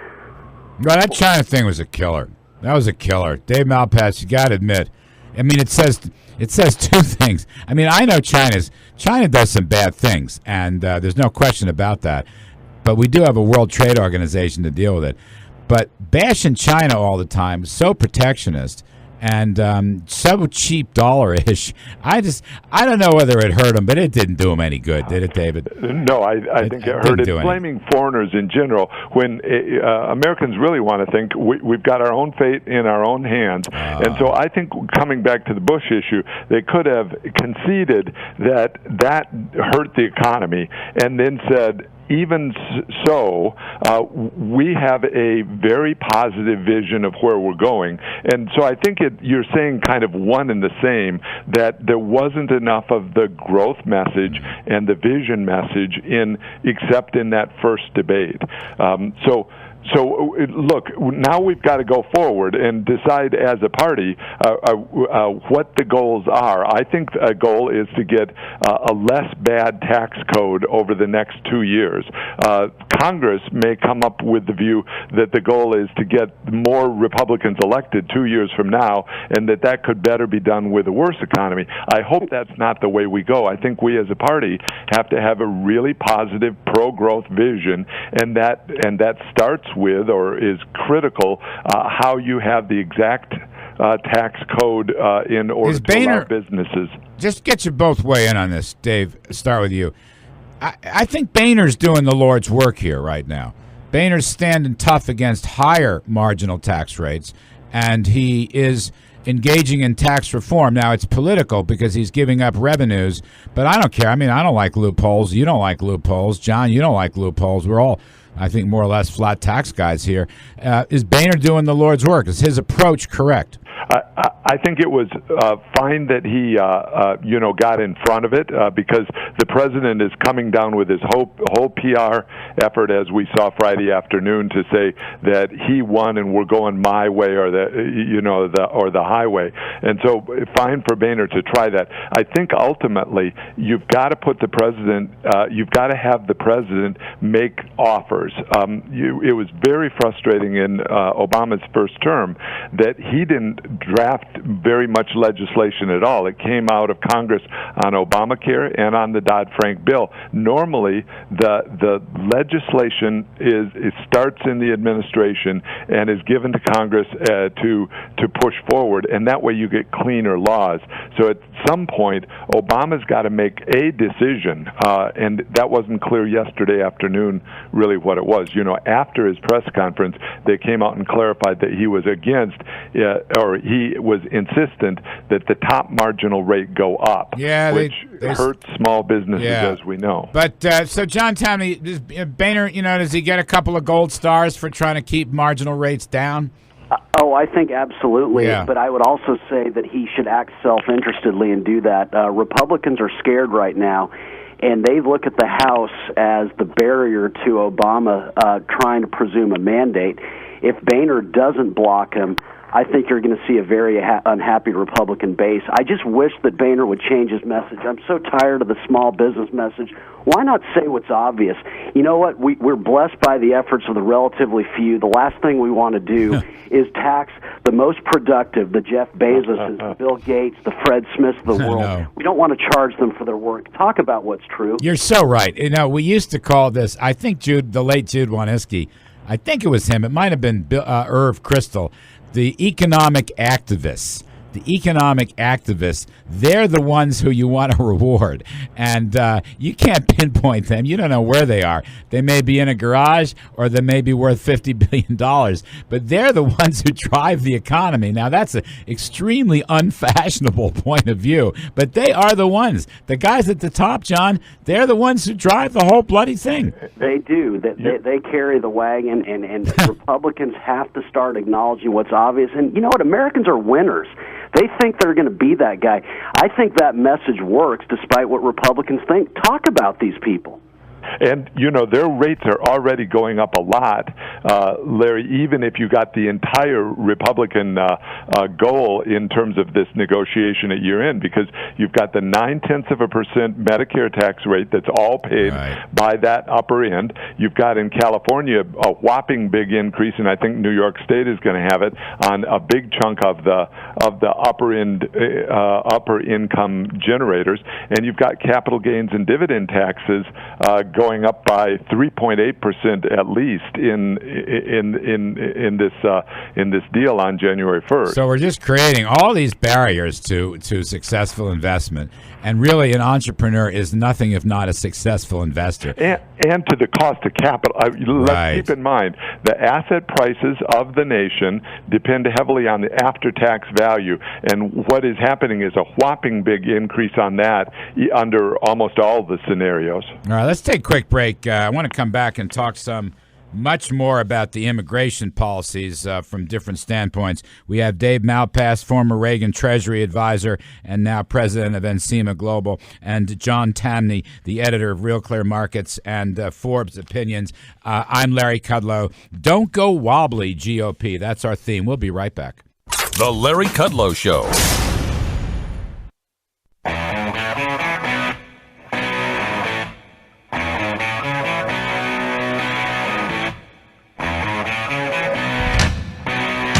Well, that China thing was a killer. That was a killer. Dave Malpass, you got to admit. I mean, it says two things. I mean, I know China does some bad things, and there's no question about that. But we do have a World Trade Organization to deal with it. But bashing China all the time, so protectionist and so cheap dollar-ish. I don't know whether it hurt him, but it didn't do him any good, did it, David? No, I think it hurt. It's blaming foreigners in general when Americans really want to think we've got our own fate in our own hands. And so I think coming back to the Bush issue, they could have conceded that hurt the economy and then said, even so, we have a very positive vision of where we're going. And so I think you're saying kind of one and the same, that there wasn't enough of the growth message and the vision message except in that first debate. So, look, now we've got to go forward and decide as a party what the goals are. I think a goal is to get a less bad tax code over the next 2 years. Congress may come up with the view that the goal is to get more Republicans elected 2 years from now, and that could better be done with a worse economy. I hope that's not the way we go. I think we as a party have to have a really positive pro-growth vision, and that starts with, or is critical, how you have the exact tax code in order to allow businesses. Just get you both weigh in on this, Dave. Start with you. I think Boehner's doing the Lord's work here right now. Boehner's standing tough against higher marginal tax rates, and he is engaging in tax reform. Now, it's political because he's giving up revenues, but I don't care. I mean, I don't like loopholes. You don't like loopholes. John, you don't like loopholes. We're all, I think, more or less flat tax guys here. Is Boehner doing the Lord's work? Is his approach correct? I think it was fine that he, got in front of it because the president is coming down with his whole PR effort, as we saw Friday afternoon, to say that he won and we're going my way or the highway. And so, fine for Boehner to try that. I think ultimately you've got to put the president, you've got to have the president make offers. It was very frustrating in Obama's first term that he didn't draft very much legislation at all. It came out of Congress on Obamacare and on the Dodd-Frank bill. Normally, the legislation it starts in the administration and is given to Congress to push forward, and that way you get cleaner laws. So at some point, Obama's got to make a decision, and that wasn't clear yesterday afternoon really what it was. After his press conference, they came out and clarified that he was against, or he was insistent that the top marginal rate go up, which hurts small businesses, as we know. But so, John, tell me, does Boehner, does he get a couple of gold stars for trying to keep marginal rates down? I think absolutely. Yeah. But I would also say that he should act self-interestedly and do that. Republicans are scared right now, and they look at the House as the barrier to Obama trying to presume a mandate. If Boehner doesn't block him, I think you're going to see a very unhappy Republican base. I just wish that Boehner would change his message. I'm so tired of the small business message. Why not say what's obvious? You know what? We're blessed by the efforts of the relatively few. The last thing we want to do is tax the most productive, the Jeff Bezos, the Bill Gates, the Fred Smiths of the world. We don't want to charge them for their work. Talk about what's true. You're so right. We used to call this, I think the late Jude Wanniski, I think it was him. It might have been Irv Kristol. The economic activists, they're the ones who you want to reward. And you can't pinpoint them. You don't know where they are. They may be in a garage or they may be worth $50 billion. But they're the ones who drive the economy. Now, that's an extremely unfashionable point of view. But they are the ones. The guys at the top, John, they're the ones who drive the whole bloody thing. They do. They carry the wagon, and Republicans have to start acknowledging what's obvious. And you know what? Americans are winners. They think they're going to be that guy. I think that message works despite what Republicans think. Talk about these people. And, their rates are already going up a lot, Larry, even if you got the entire Republican goal in terms of this negotiation at year end, because you've got the 0.9% Medicare tax rate that's all paid by that upper end. You've got in California a whopping big increase, and I think New York State is going to have it on a big chunk of the upper end, upper income generators. And you've got capital gains and dividend taxes going up by 3.8% at least in this deal on January 1st. So we're just creating all these barriers to successful investment, and really an entrepreneur is nothing if not a successful investor. And to the cost of capital. Let's keep in mind the asset prices of the nation depend heavily on the after-tax value, and what is happening is a whopping big increase on that under almost all the scenarios. All right, let's take a quick break. I want to come back and talk much more about the immigration policies from different standpoints. We have Dave Malpass, former Reagan Treasury advisor and now president of Encima Global, and John Tamny, the editor of Real Clear Markets and Forbes Opinions. I'm Larry Kudlow. Don't go wobbly, GOP. That's our theme. We'll be right back. The Larry Kudlow Show.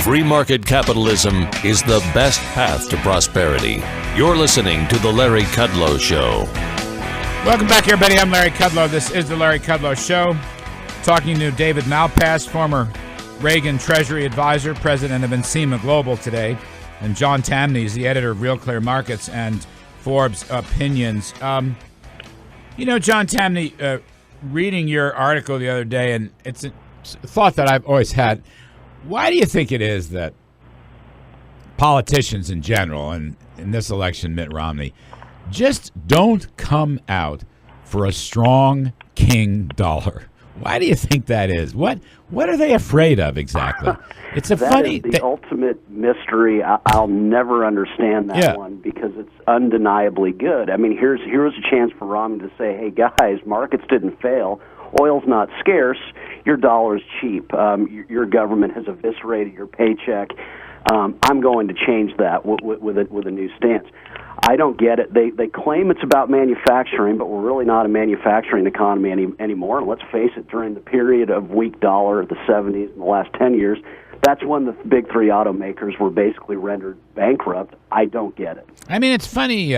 Free market capitalism is the best path to prosperity. You're listening to The Larry Kudlow Show. Welcome back, everybody. I'm Larry Kudlow. This is The Larry Kudlow Show. Talking to David Malpass, former Reagan Treasury advisor, president of Encima Global today, and John Tamny is the editor of Real Clear Markets and Forbes Opinions. John Tamny, reading your article the other day, and it's a thought that I've always had. Why do you think it is that politicians in general, and in this election Mitt Romney, just don't come out for a strong king dollar? Why do you think that is? What are they afraid of exactly? It's a funny. That is the ultimate mystery. I'll never understand that one because it's undeniably good. I mean, here's a chance for Rahman to say, "Hey guys, markets didn't fail. Oil's not scarce. Your dollar's cheap. Your government has eviscerated your paycheck. I'm going to change that with a new stance." I don't get it. They claim it's about manufacturing, but we're really not a manufacturing economy anymore. And let's face it, during the period of weak dollar, the 70s, and the last 10 years, that's when the big three automakers were basically rendered bankrupt. I don't get it. I mean, it's funny,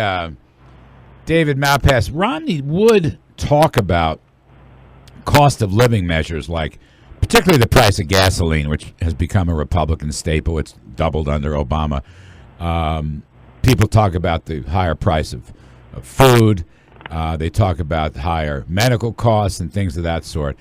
David Malpass. Romney would talk about cost of living measures, like particularly the price of gasoline, which has become a Republican staple. It's doubled under Obama. People talk about the higher price of food. They talk about higher medical costs and things of that sort.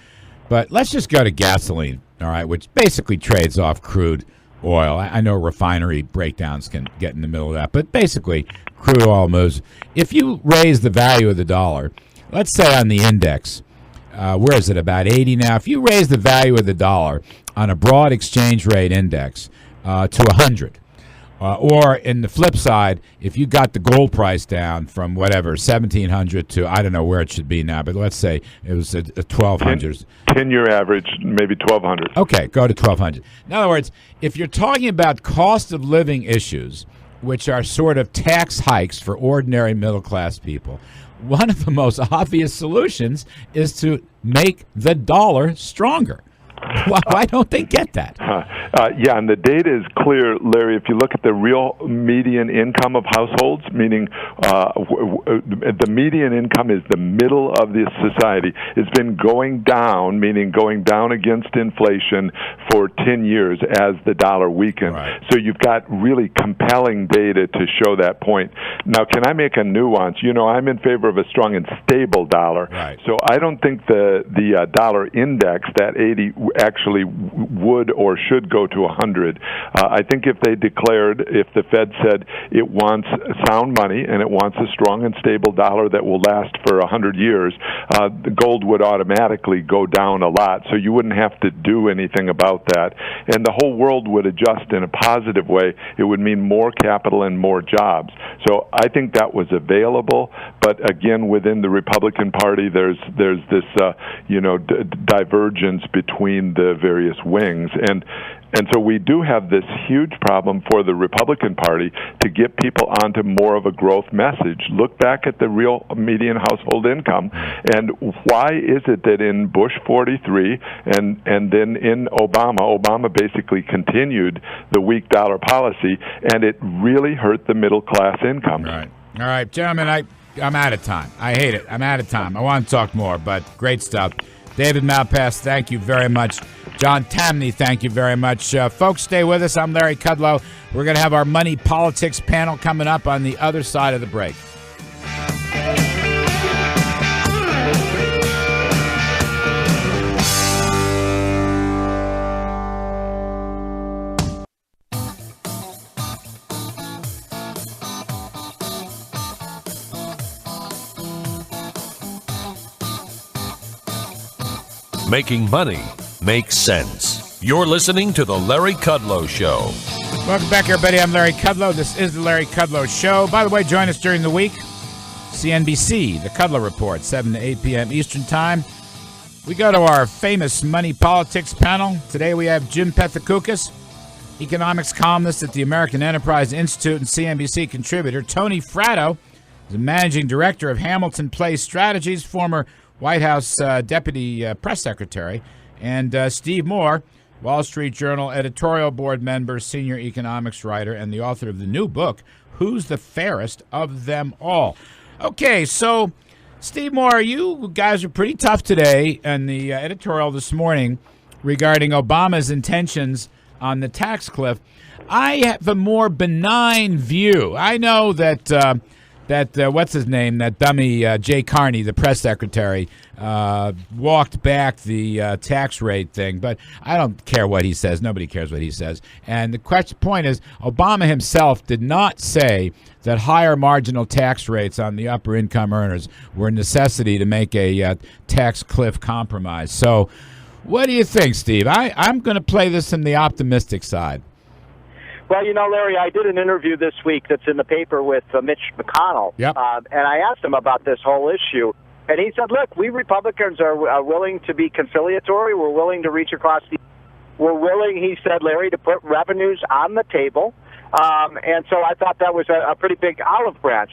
But let's just go to gasoline, all right, which basically trades off crude oil. I know refinery breakdowns can get in the middle of that, but basically crude oil moves. If you raise the value of the dollar, let's say on the index, where is it, about 80 now? If you raise the value of the dollar on a broad exchange rate index to 100, or in the flip side, if you got the gold price down from whatever, 1,700 to, I don't know where it should be now, but let's say it was a 1,200. 10-year average, maybe 1,200. Okay, go to 1,200. In other words, if you're talking about cost of living issues, which are sort of tax hikes for ordinary middle-class people, one of the most obvious solutions is to make the dollar stronger. Why don't they get that? Yeah, and the data is clear, Larry. If you look at the real median income of households, meaning the median income is the middle of this society, it's been going down, meaning going down against inflation for 10 years as the dollar weakened. Right. So you've got really compelling data to show that point. Now, can I make a nuance? You know, I'm in favor of a strong and stable dollar. Right. So I don't think the dollar index, that 80, actually would or should go to 100. I think if they declared, if the Fed said it wants sound money and it wants a strong and stable dollar that will last for 100 years, the gold would automatically go down a lot, so you wouldn't have to do anything about that. And the whole world would adjust in a positive way. It would mean more capital and more jobs. So I think that was available, but again, within the Republican Party, there's this divergence between the various wings, and so we do have this huge problem for the Republican Party to get people onto more of a growth message. Look back at the real median household income, and why is it that in Bush 43 and then in Obama basically continued the weak dollar policy, and it really hurt the middle class income. Right. All right, gentlemen, I'm out of time. I hate it. I'm out of time. I want to talk more, but great stuff. David Malpass, thank you very much. John Tamny, thank you very much. Folks, stay with us. I'm Larry Kudlow. We're going to have our Money Politics panel coming up on the other side of the break. Making money makes sense. You're listening to The Larry Kudlow Show. Welcome back, everybody. I'm Larry Kudlow. This is The Larry Kudlow Show. By the way, join us during the week. CNBC, The Kudlow Report, 7 to 8 p.m. Eastern Time. We go to our famous Money Politics panel. Today we have Jim Pethokoukis, economics columnist at the American Enterprise Institute and CNBC contributor. Tony Fratto is the managing director of Hamilton Place Strategies, former White House Deputy Press Secretary, and Steve Moore, Wall Street Journal editorial board member, senior economics writer, and the author of the new book, Who's the Fairest of Them All? Okay, so Steve Moore, you guys are pretty tough today in the editorial this morning regarding Obama's intentions on the tax cliff. I have a more benign view. I know that what's his name, that dummy Jay Carney, the press secretary, walked back the tax rate thing. But I don't care what he says. Nobody cares what he says. And the point is, Obama himself did not say that higher marginal tax rates on the upper income earners were a necessity to make a tax cliff compromise. So what do you think, Steve? I'm going to play this in the optimistic side. Well, Larry, I did an interview this week that's in the paper with Mitch McConnell, yep. And I asked him about this whole issue, and he said, look, we Republicans are willing to be conciliatory. We're willing to reach across we're willing, he said, Larry, to put revenues on the table, and so I thought that was a pretty big olive branch.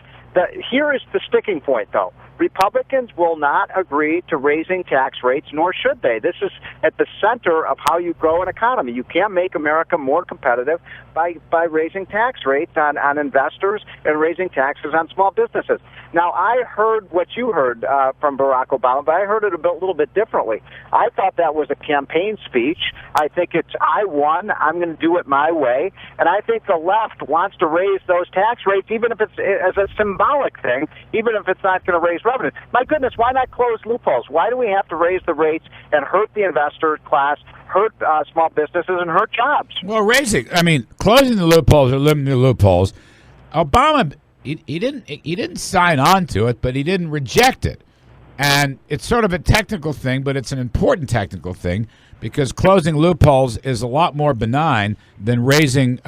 Here is the sticking point, though. Republicans will not agree to raising tax rates, nor should they. This is at the center of how you grow an economy. You can't make America more competitive by raising tax rates on investors and raising taxes on small businesses. Now, I heard what you heard from Barack Obama, but I heard it a little bit differently. I thought that was a campaign speech. I think it's, I won, I'm going to do it my way. And I think the left wants to raise those tax rates, even if it's as a symbolic thing, even if it's not going to raise revenue. My goodness, why not close loopholes? Why do we have to raise the rates and hurt the investor class, hurt small businesses, and hurt jobs? Well, closing the loopholes or limiting the loopholes, Obama, he didn't sign on to it, but he didn't reject it. And it's sort of a technical thing, but it's an important technical thing because closing loopholes is a lot more benign than raising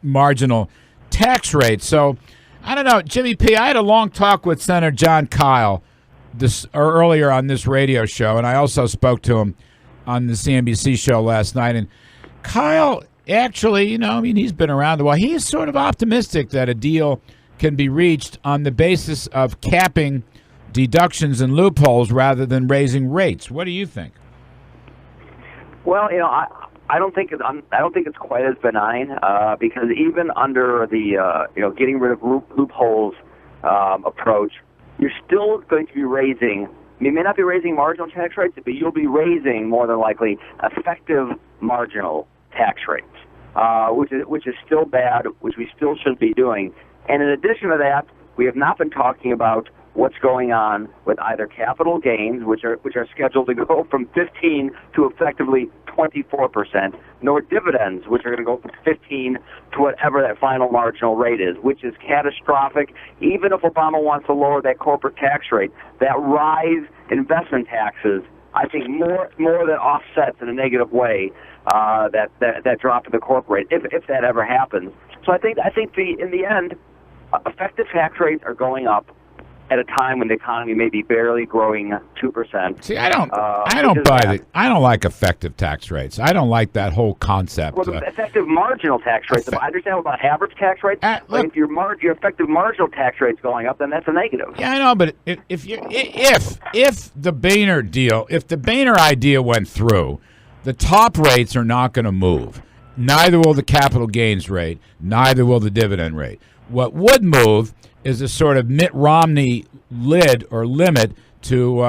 marginal tax rates. So, I don't know, Jimmy P., I had a long talk with Senator John Kyle earlier on this radio show, and I also spoke to him on the CNBC show last night. And Kyle actually, he's been around a while. He's sort of optimistic that a deal can be reached on the basis of capping deductions and loopholes rather than raising rates. What do you think? Well, I don't think it's quite as benign because even under the getting rid of loopholes approach, you're still going to be raising. You may not be raising marginal tax rates, but you'll be raising more than likely effective marginal tax rates, which is still bad, which we still shouldn't be doing. And in addition to that, we have not been talking about what's going on with either capital gains, which are scheduled to go from 15 to effectively 24%, nor dividends, which are going to go from 15 to whatever that final marginal rate is, which is catastrophic. Even if Obama wants to lower that corporate tax rate, that rise in investment taxes, I think more than offsets in a negative way that drop in the corporate rate, if that ever happens. So I think in the end, effective tax rates are going up at a time when the economy may be barely growing 2%. See, I don't buy it. I don't like effective tax rates. I don't like that whole concept. Well, the effective marginal tax rates. I understand about average tax rates, but if your effective marginal tax rate's going up, then that's a negative. Yeah, I know, but if the Boehner deal, if the Boehner idea went through, the top rates are not going to move. Neither will the capital gains rate. Neither will the dividend rate. What would move is a sort of Mitt Romney lid or limit to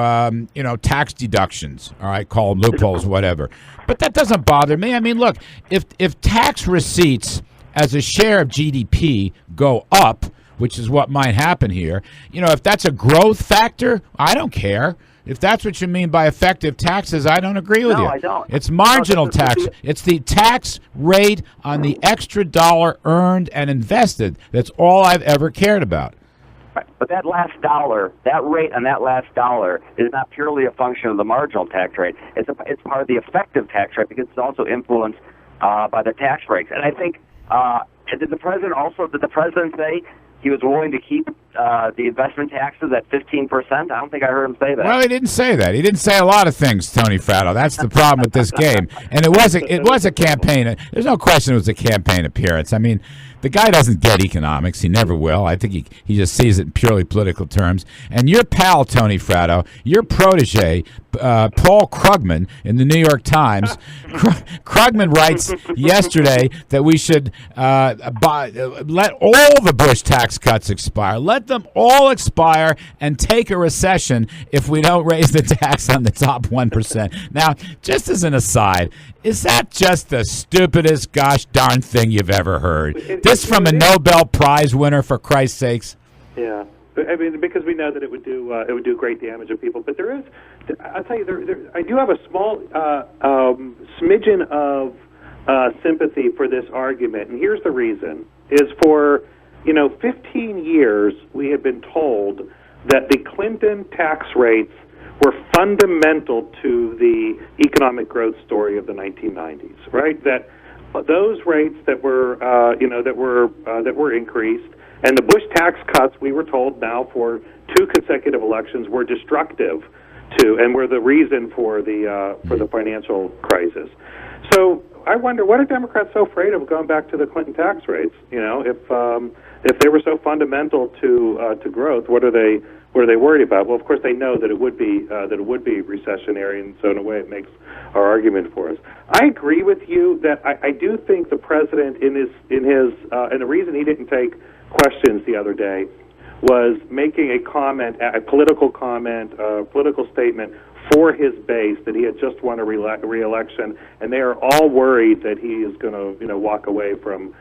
tax deductions. All right, call them loopholes, whatever. But that doesn't bother me. I mean, look, if tax receipts as a share of GDP go up, which is what might happen here, if that's a growth factor, I don't care. If that's what you mean by effective taxes, I don't agree with you. No, I don't. It's marginal tax. It's the tax rate on the extra dollar earned and invested. That's all I've ever cared about. Right. But that last dollar, that rate on that last dollar is not purely a function of the marginal tax rate. It's part of the effective tax rate because it's also influenced by the tax breaks. And I think, did the president say he was willing to keep the investment taxes at 15%? I don't think I heard him say that. Well, he didn't say that. He didn't say a lot of things, Tony Fratto. That's the problem with this game. And it was a campaign. There's no question it was a campaign appearance. I mean, the guy doesn't get economics. He never will. I think he just sees it in purely political terms. And your pal, Tony Fratto, your protege, Paul Krugman in the New York Times, Krugman writes yesterday that we should let all the Bush tax cuts expire. Let them all expire and take a recession if we don't raise the tax on the top 1%. Now, just as an aside, is that just the stupidest gosh darn thing you've ever heard? This from a Nobel Prize winner, for Christ's sakes. Yeah. I mean, because we know that it would do great damage to people. But there is, I'll tell you, I do have a small smidgen of sympathy for this argument, and here's the reason: is for 15 years we have been told that the Clinton tax rates were fundamental to the economic growth story of the 1990s, right? That those rates that were that were increased, and the Bush tax cuts, we were told now for 2 consecutive elections, were destructive to and were the reason for the financial crisis. So I wonder, what are Democrats so afraid of going back to the Clinton tax rates? If they were so fundamental to growth, what are they worried about? Well, of course they know that it would be recessionary, and so in a way it makes our argument for us. I agree with you that I do think the president in his and the reason he didn't take questions the other day was making a comment, a political comment, a political statement for his base that he had just won a re-election, and they are all worried that he is going to walk away from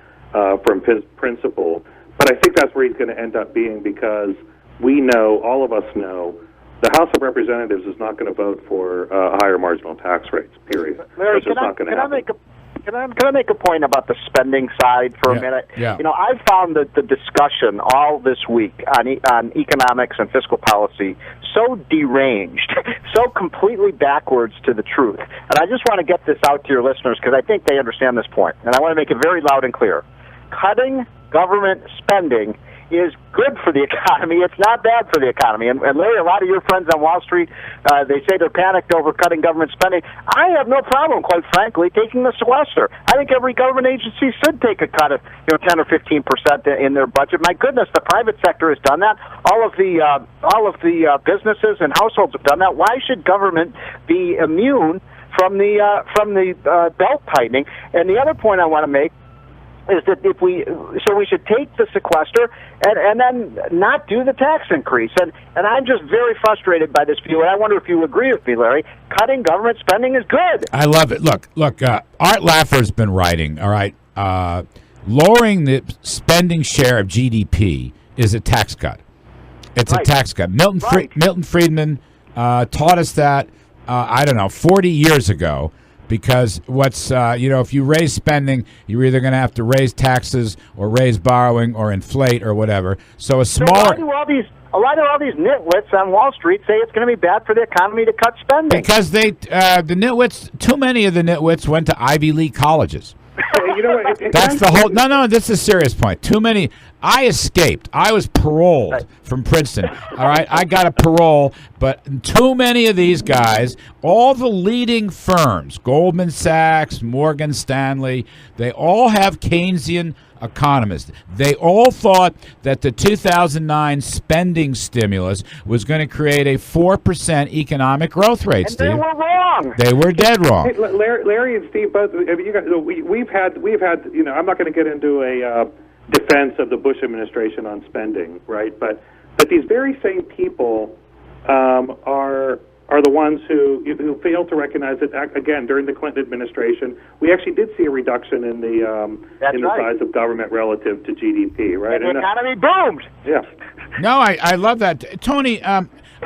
his principle. But I think that's where he's going to end up being, because we know, all of us know, the House of Representatives is not going to vote for higher marginal tax rates, period. Larry, can I make a point about the spending side for a minute? Yeah. I've found that the discussion all this week on economics and fiscal policy so deranged, so completely backwards to the truth. And I just want to get this out to your listeners, because I think they understand this point. And I want to make it very loud and clear. Cutting government spending is good for the economy. It's not bad for the economy. And Larry, a lot of your friends on Wall Street, they say they're panicked over cutting government spending. I have no problem, quite frankly, taking the sequester. I think every government agency should take a cut of 10 or 15% in their budget. My goodness, the private sector has done that. All of the businesses and households have done that. Why should government be immune from the belt tightening? And the other point I want to make is that we should take the sequester and then not do the tax increase. And I'm just very frustrated by this view, and I wonder if you agree with me, Larry. Cutting government spending is good. I love it. Look, Art Laffer's been writing, all right, lowering the spending share of GDP is a tax cut. It's a tax cut. Milton Friedman taught us that, 40 years ago. Because if you raise spending, you're either going to have to raise taxes or raise borrowing or inflate or whatever. So why do all these nitwits on Wall Street say it's going to be bad for the economy to cut spending? Because too many of the nitwits went to Ivy League colleges. That's the whole. No, this is a serious point. Too many. I escaped. I was paroled from Princeton. All right, I got a parole, but too many of these guys, all the leading firms, Goldman Sachs, Morgan Stanley, they all have Keynesian economists. They all thought that the 2009 spending stimulus was going to create a 4% economic growth rate. And Steve, they were wrong. They were dead wrong. Hey, Larry and Steve both. We've had. I'm not going to get into a defense of the Bush administration on spending, right? But these very same people are the ones who fail to recognize that, again, during the Clinton administration, we actually did see a reduction in the size of government relative to GDP, right? And the economy boomed. Yeah. No, I love that. Tony,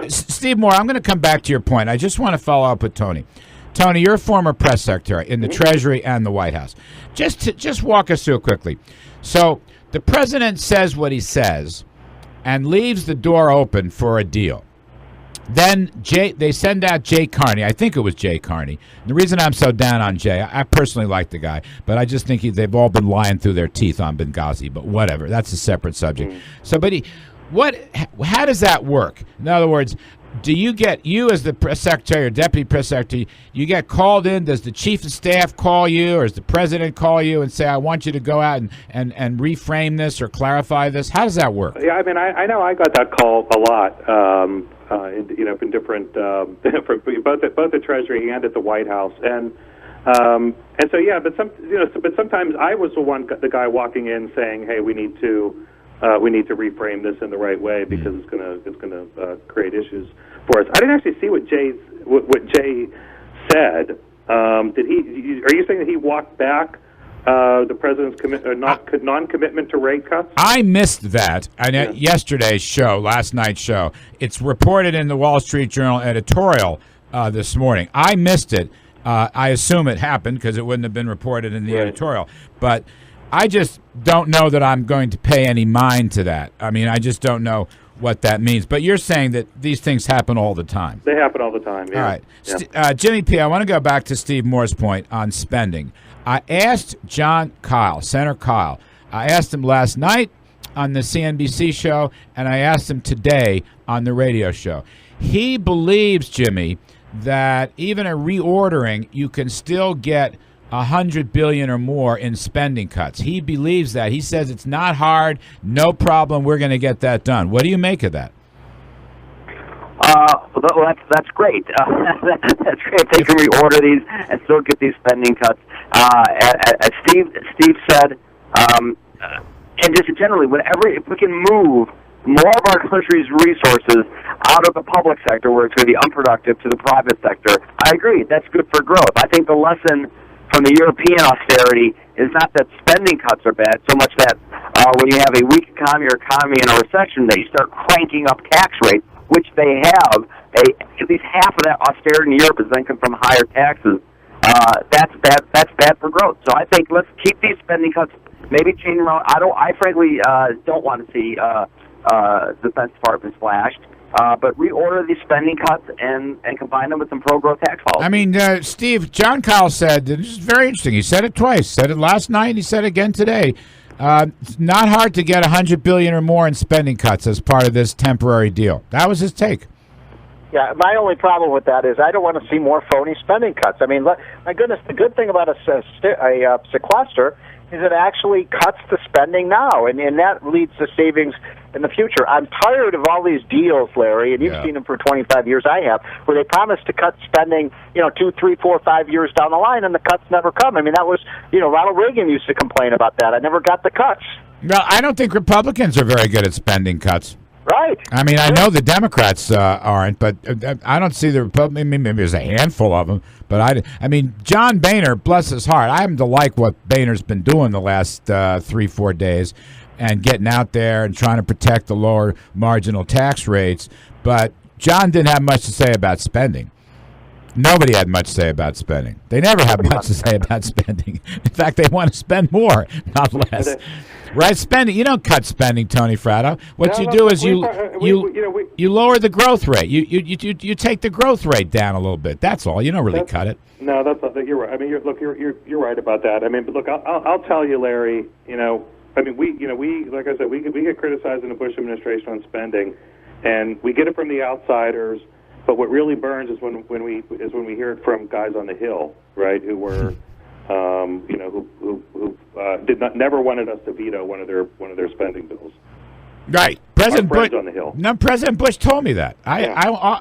Steve Moore, I'm going to come back to your point. I just want to follow up with Tony. Tony, you're a former press secretary in the Treasury and the White House. Just walk us through it quickly. So the president says what he says and leaves the door open for a deal. Then they send out Jay Carney. I think it was Jay Carney. And the reason I'm so down on Jay, I personally like the guy, but I just think they've all been lying through their teeth on Benghazi. But whatever, that's a separate subject. So, how does that work? In other words, do you as the press secretary or deputy press secretary, you get called in? Does the chief of staff call you, or does the president call you and say, I want you to go out and reframe this or clarify this? How does that work? Yeah, I mean, I know I got that call a lot. In different, both at the Treasury and at the White House, and so yeah, but sometimes I was the guy walking in saying, hey, we need to reframe this in the right way because it's gonna create issues for us. I didn't actually see what Jay said. Are you saying that he walked back the president's non-commitment to rate cuts? I missed that. Yesterday's show, last night's show. It's reported in the Wall Street Journal editorial this morning. I missed it. I assume it happened because it wouldn't have been reported in the editorial. But I just don't know that I'm going to pay any mind to that. I mean, I just don't know what that means. But you're saying that these things happen all the time. They happen all the time, yeah. All right. Yeah. Jimmy P., I want to go back to Steve Moore's point on spending. I asked John Kyle, Senator Kyle, I asked him last night on the CNBC show, and I asked him today on the radio show. He believes, Jimmy, that even a reordering, you can still get $100 billion or more in spending cuts. He believes that. He says it's not hard, no problem. We're going to get that done. What do you make of that? Well, that's great. That's great. They can reorder these and still get these spending cuts. As Steve said, and just generally, if we can move more of our country's resources out of the public sector, where it's going to be unproductive, to the private sector, I agree. That's good for growth. I think the lesson from the European austerity is not that spending cuts are bad, so much that when you have a weak economy or economy in a recession, that you start cranking up tax rates, which they have. At least half of that austerity in Europe has then come from higher taxes. That's bad. That's bad for growth. So I think let's keep these spending cuts. Maybe change them around. I frankly don't want to see Defense Department slashed. But reorder these spending cuts and combine them with some pro-growth tax policy. I mean, Steve, John Kyle said, this is very interesting. He said it twice. Said it last night, and he said it again today. It's not hard to get $100 billion or more in spending cuts as part of this temporary deal. That was his take. Yeah, my only problem with that is I don't want to see more phony spending cuts. I mean, my goodness, the good thing about a sequester is it actually cuts the spending now, and that leads to savings in the future. I'm tired of all these deals, Larry, and you've seen them for 25 years, I have, where they promise to cut spending, 2, 3, 4, 5 years down the line, and the cuts never come. I mean, that was, Ronald Reagan used to complain about that. I never got the cuts. Well, I don't think Republicans are very good at spending cuts. Right. I mean, I know the Democrats aren't, but I don't see the Republicans. Maybe there's a handful of them, but I mean, John Boehner, bless his heart, I happen to like what Boehner's been doing the last 3-4 days, and getting out there and trying to protect the lower marginal tax rates. But John didn't have much to say about spending. Nobody had much to say about spending. They never have much to say about spending. In fact, they want to spend more, not less. Right? Spending. You don't cut spending, Tony Fratto. What you do is you lower the growth rate. You take the growth rate down a little bit. That's all. You don't really cut it. No, that's not. You're right. I mean, you're right about that. I mean, but look, I'll tell you, Larry. I mean, we like I said, we get criticized in the Bush administration on spending, and we get it from the outsiders. But what really burns is when we hear it from guys on the Hill, right? Who were, who never wanted us to veto one of their spending bills. Right, President Bush on the Hill. No, President Bush told me that. I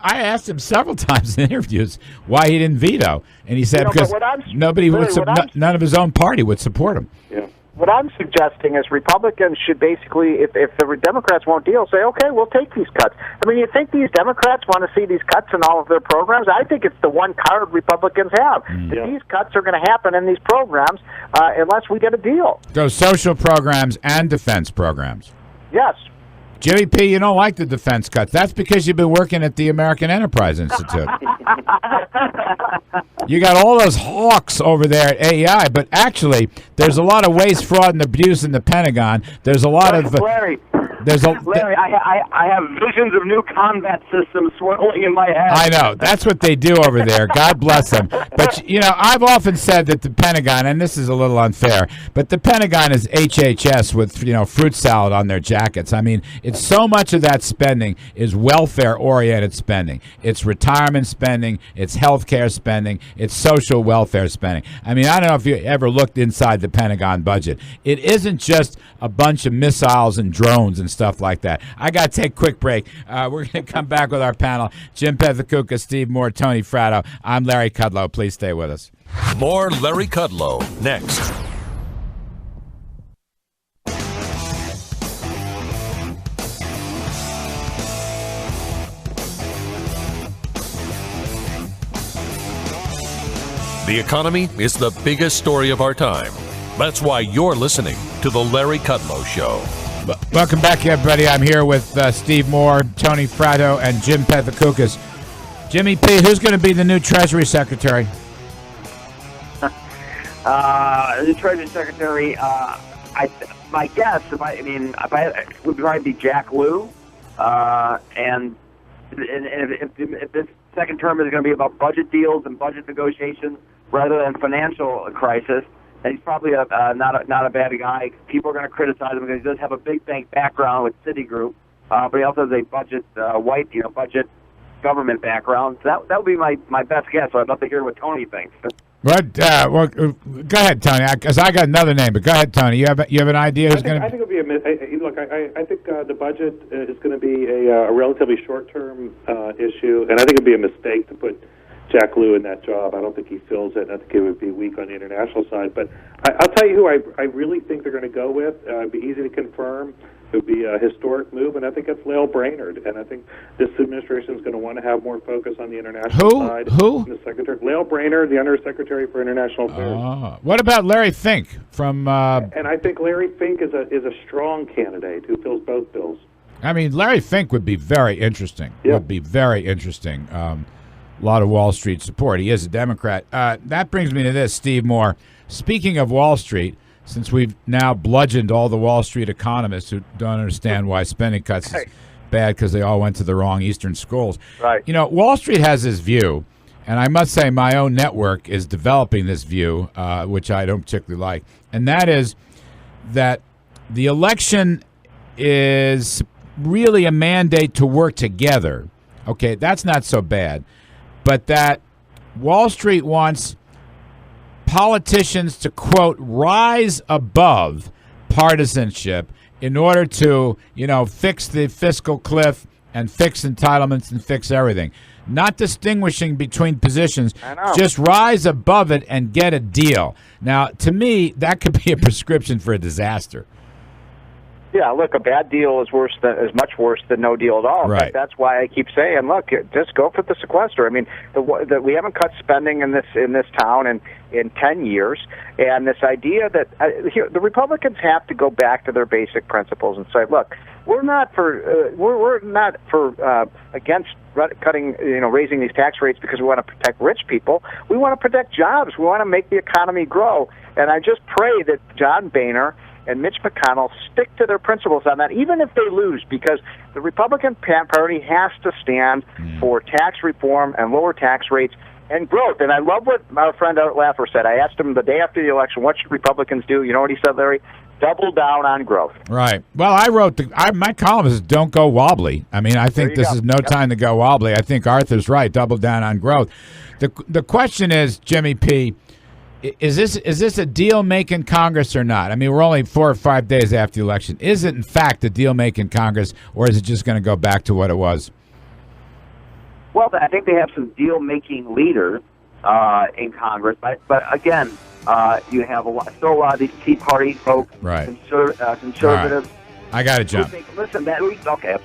asked him several times in interviews why he didn't veto, and he said because none of his own party would support him. Yeah. What I'm suggesting is Republicans should basically, if the Democrats won't deal, say, okay, we'll take these cuts. I mean, you think these Democrats want to see these cuts in all of their programs? I think it's the one card Republicans have. That these cuts are going to happen in these programs unless we get a deal. Those social programs and defense programs. Yes. Jimmy P., you don't like the defense cuts. That's because you've been working at the American Enterprise Institute. You got all those hawks over there at AEI, but actually, there's a lot of waste, fraud, and abuse in the Pentagon. There's a lot of... Larry, I have visions of new combat systems swirling in my head. I know. That's what they do over there. God bless them. But, I've often said that the Pentagon, and this is a little unfair, but the Pentagon is HHS with, fruit salad on their jackets. I mean, it's so much of that spending is welfare-oriented spending. It's retirement spending. It's health care spending. It's social welfare spending. I mean, I don't know if you ever looked inside the Pentagon budget. It isn't just a bunch of missiles and drones and stuff like that. I got to take a quick break. We're going to come back with our panel. Jim Pethakuka, Steve Moore, Tony Fratto. I'm Larry Kudlow. Please stay with us. More Larry Kudlow next. The economy is the biggest story of our time. That's why you're listening to The Larry Kudlow Show. Welcome back, everybody. I'm here with Steve Moore, Tony Fratto, and Jim Pethokoukis. Jimmy P., who's going to be the new Treasury Secretary? The Treasury Secretary, my guess, would probably be Jack Lew. And if this second term is going to be about budget deals and budget negotiations rather than financial crisis, and he's probably not a bad guy. People are going to criticize him because he does have a big bank background with Citigroup, but he also has a budget budget government background. So that would be my best guess. So I'd love to hear what Tony thinks. What? Well, go ahead, Tony, because I got another name. But go ahead, Tony. You have an idea who's going to? I think it'll be I think the budget is going to be a relatively short-term issue, and I think it'd be a mistake to put Jack Lew in that job. I don't think he fills it. I think it would be weak on the international side. But I'll tell you who I really think they're going to go with. It'd be easy to confirm. It would be a historic move, and I think it's Lael Brainerd. And I think this administration is going to want to have more focus on the international side. Who? The Secretary Lael Brainerd, the Undersecretary for International Affairs. What about Larry Fink from? And I think Larry Fink is a strong candidate who fills both bills. I mean, Larry Fink would be very interesting. Yeah. Would be very interesting. A lot of Wall Street support. He is a Democrat. That brings me to this, Steve Moore. Speaking of Wall Street, since we've now bludgeoned all the Wall Street economists who don't understand why spending cuts is bad because they all went to the wrong Eastern schools. Right. You know, Wall Street has this view, and I must say my own network is developing this view, which I don't particularly like, and that is that the election is really a mandate to work together. Okay, that's not so bad. But that Wall Street wants politicians to, quote, rise above partisanship in order to, fix the fiscal cliff and fix entitlements and fix everything. Not distinguishing between positions, just rise above it and get a deal. Now, to me, that could be a prescription for a disaster. Yeah, look, a bad deal is much worse than no deal at all. Right. That's why I keep saying, look, just go for the sequester. I mean, we haven't cut spending in this town in 10 years, and this idea that the Republicans have to go back to their basic principles and say, look, we're not against cutting, raising these tax rates because we want to protect rich people. We want to protect jobs. We want to make the economy grow. And I just pray that John Boehner and Mitch McConnell stick to their principles on that, even if they lose, because the Republican Party has to stand for tax reform and lower tax rates and growth. And I love what our friend Art Laffer said. I asked him the day after the election, what should Republicans do? You know what he said, Larry? Double down on growth. Right. Well, I wrote my column is "Don't Go Wobbly." I mean, I think this is no time to go wobbly. I think Arthur's right. Double down on growth. The question is, Jimmy P., is this a deal-making Congress or not? I mean, we're only 4 or 5 days after the election. Is it, in fact, a deal-making Congress, or is it just going to go back to what it was? Well, I think they have some deal-making leaders in Congress, but again, you have still a lot of these Tea Party folks, right? Conservatives. Right. I got to jump. Listen, okay.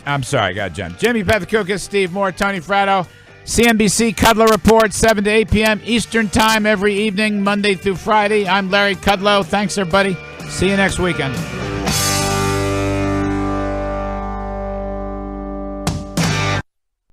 I'm sorry, I got to jump. Jimmy Pethokoukis, Steve Moore, Tony Fratto. CNBC Kudlow Report, 7 to 8 p.m. Eastern Time every evening, Monday through Friday. I'm Larry Kudlow. Thanks, everybody. See you next weekend.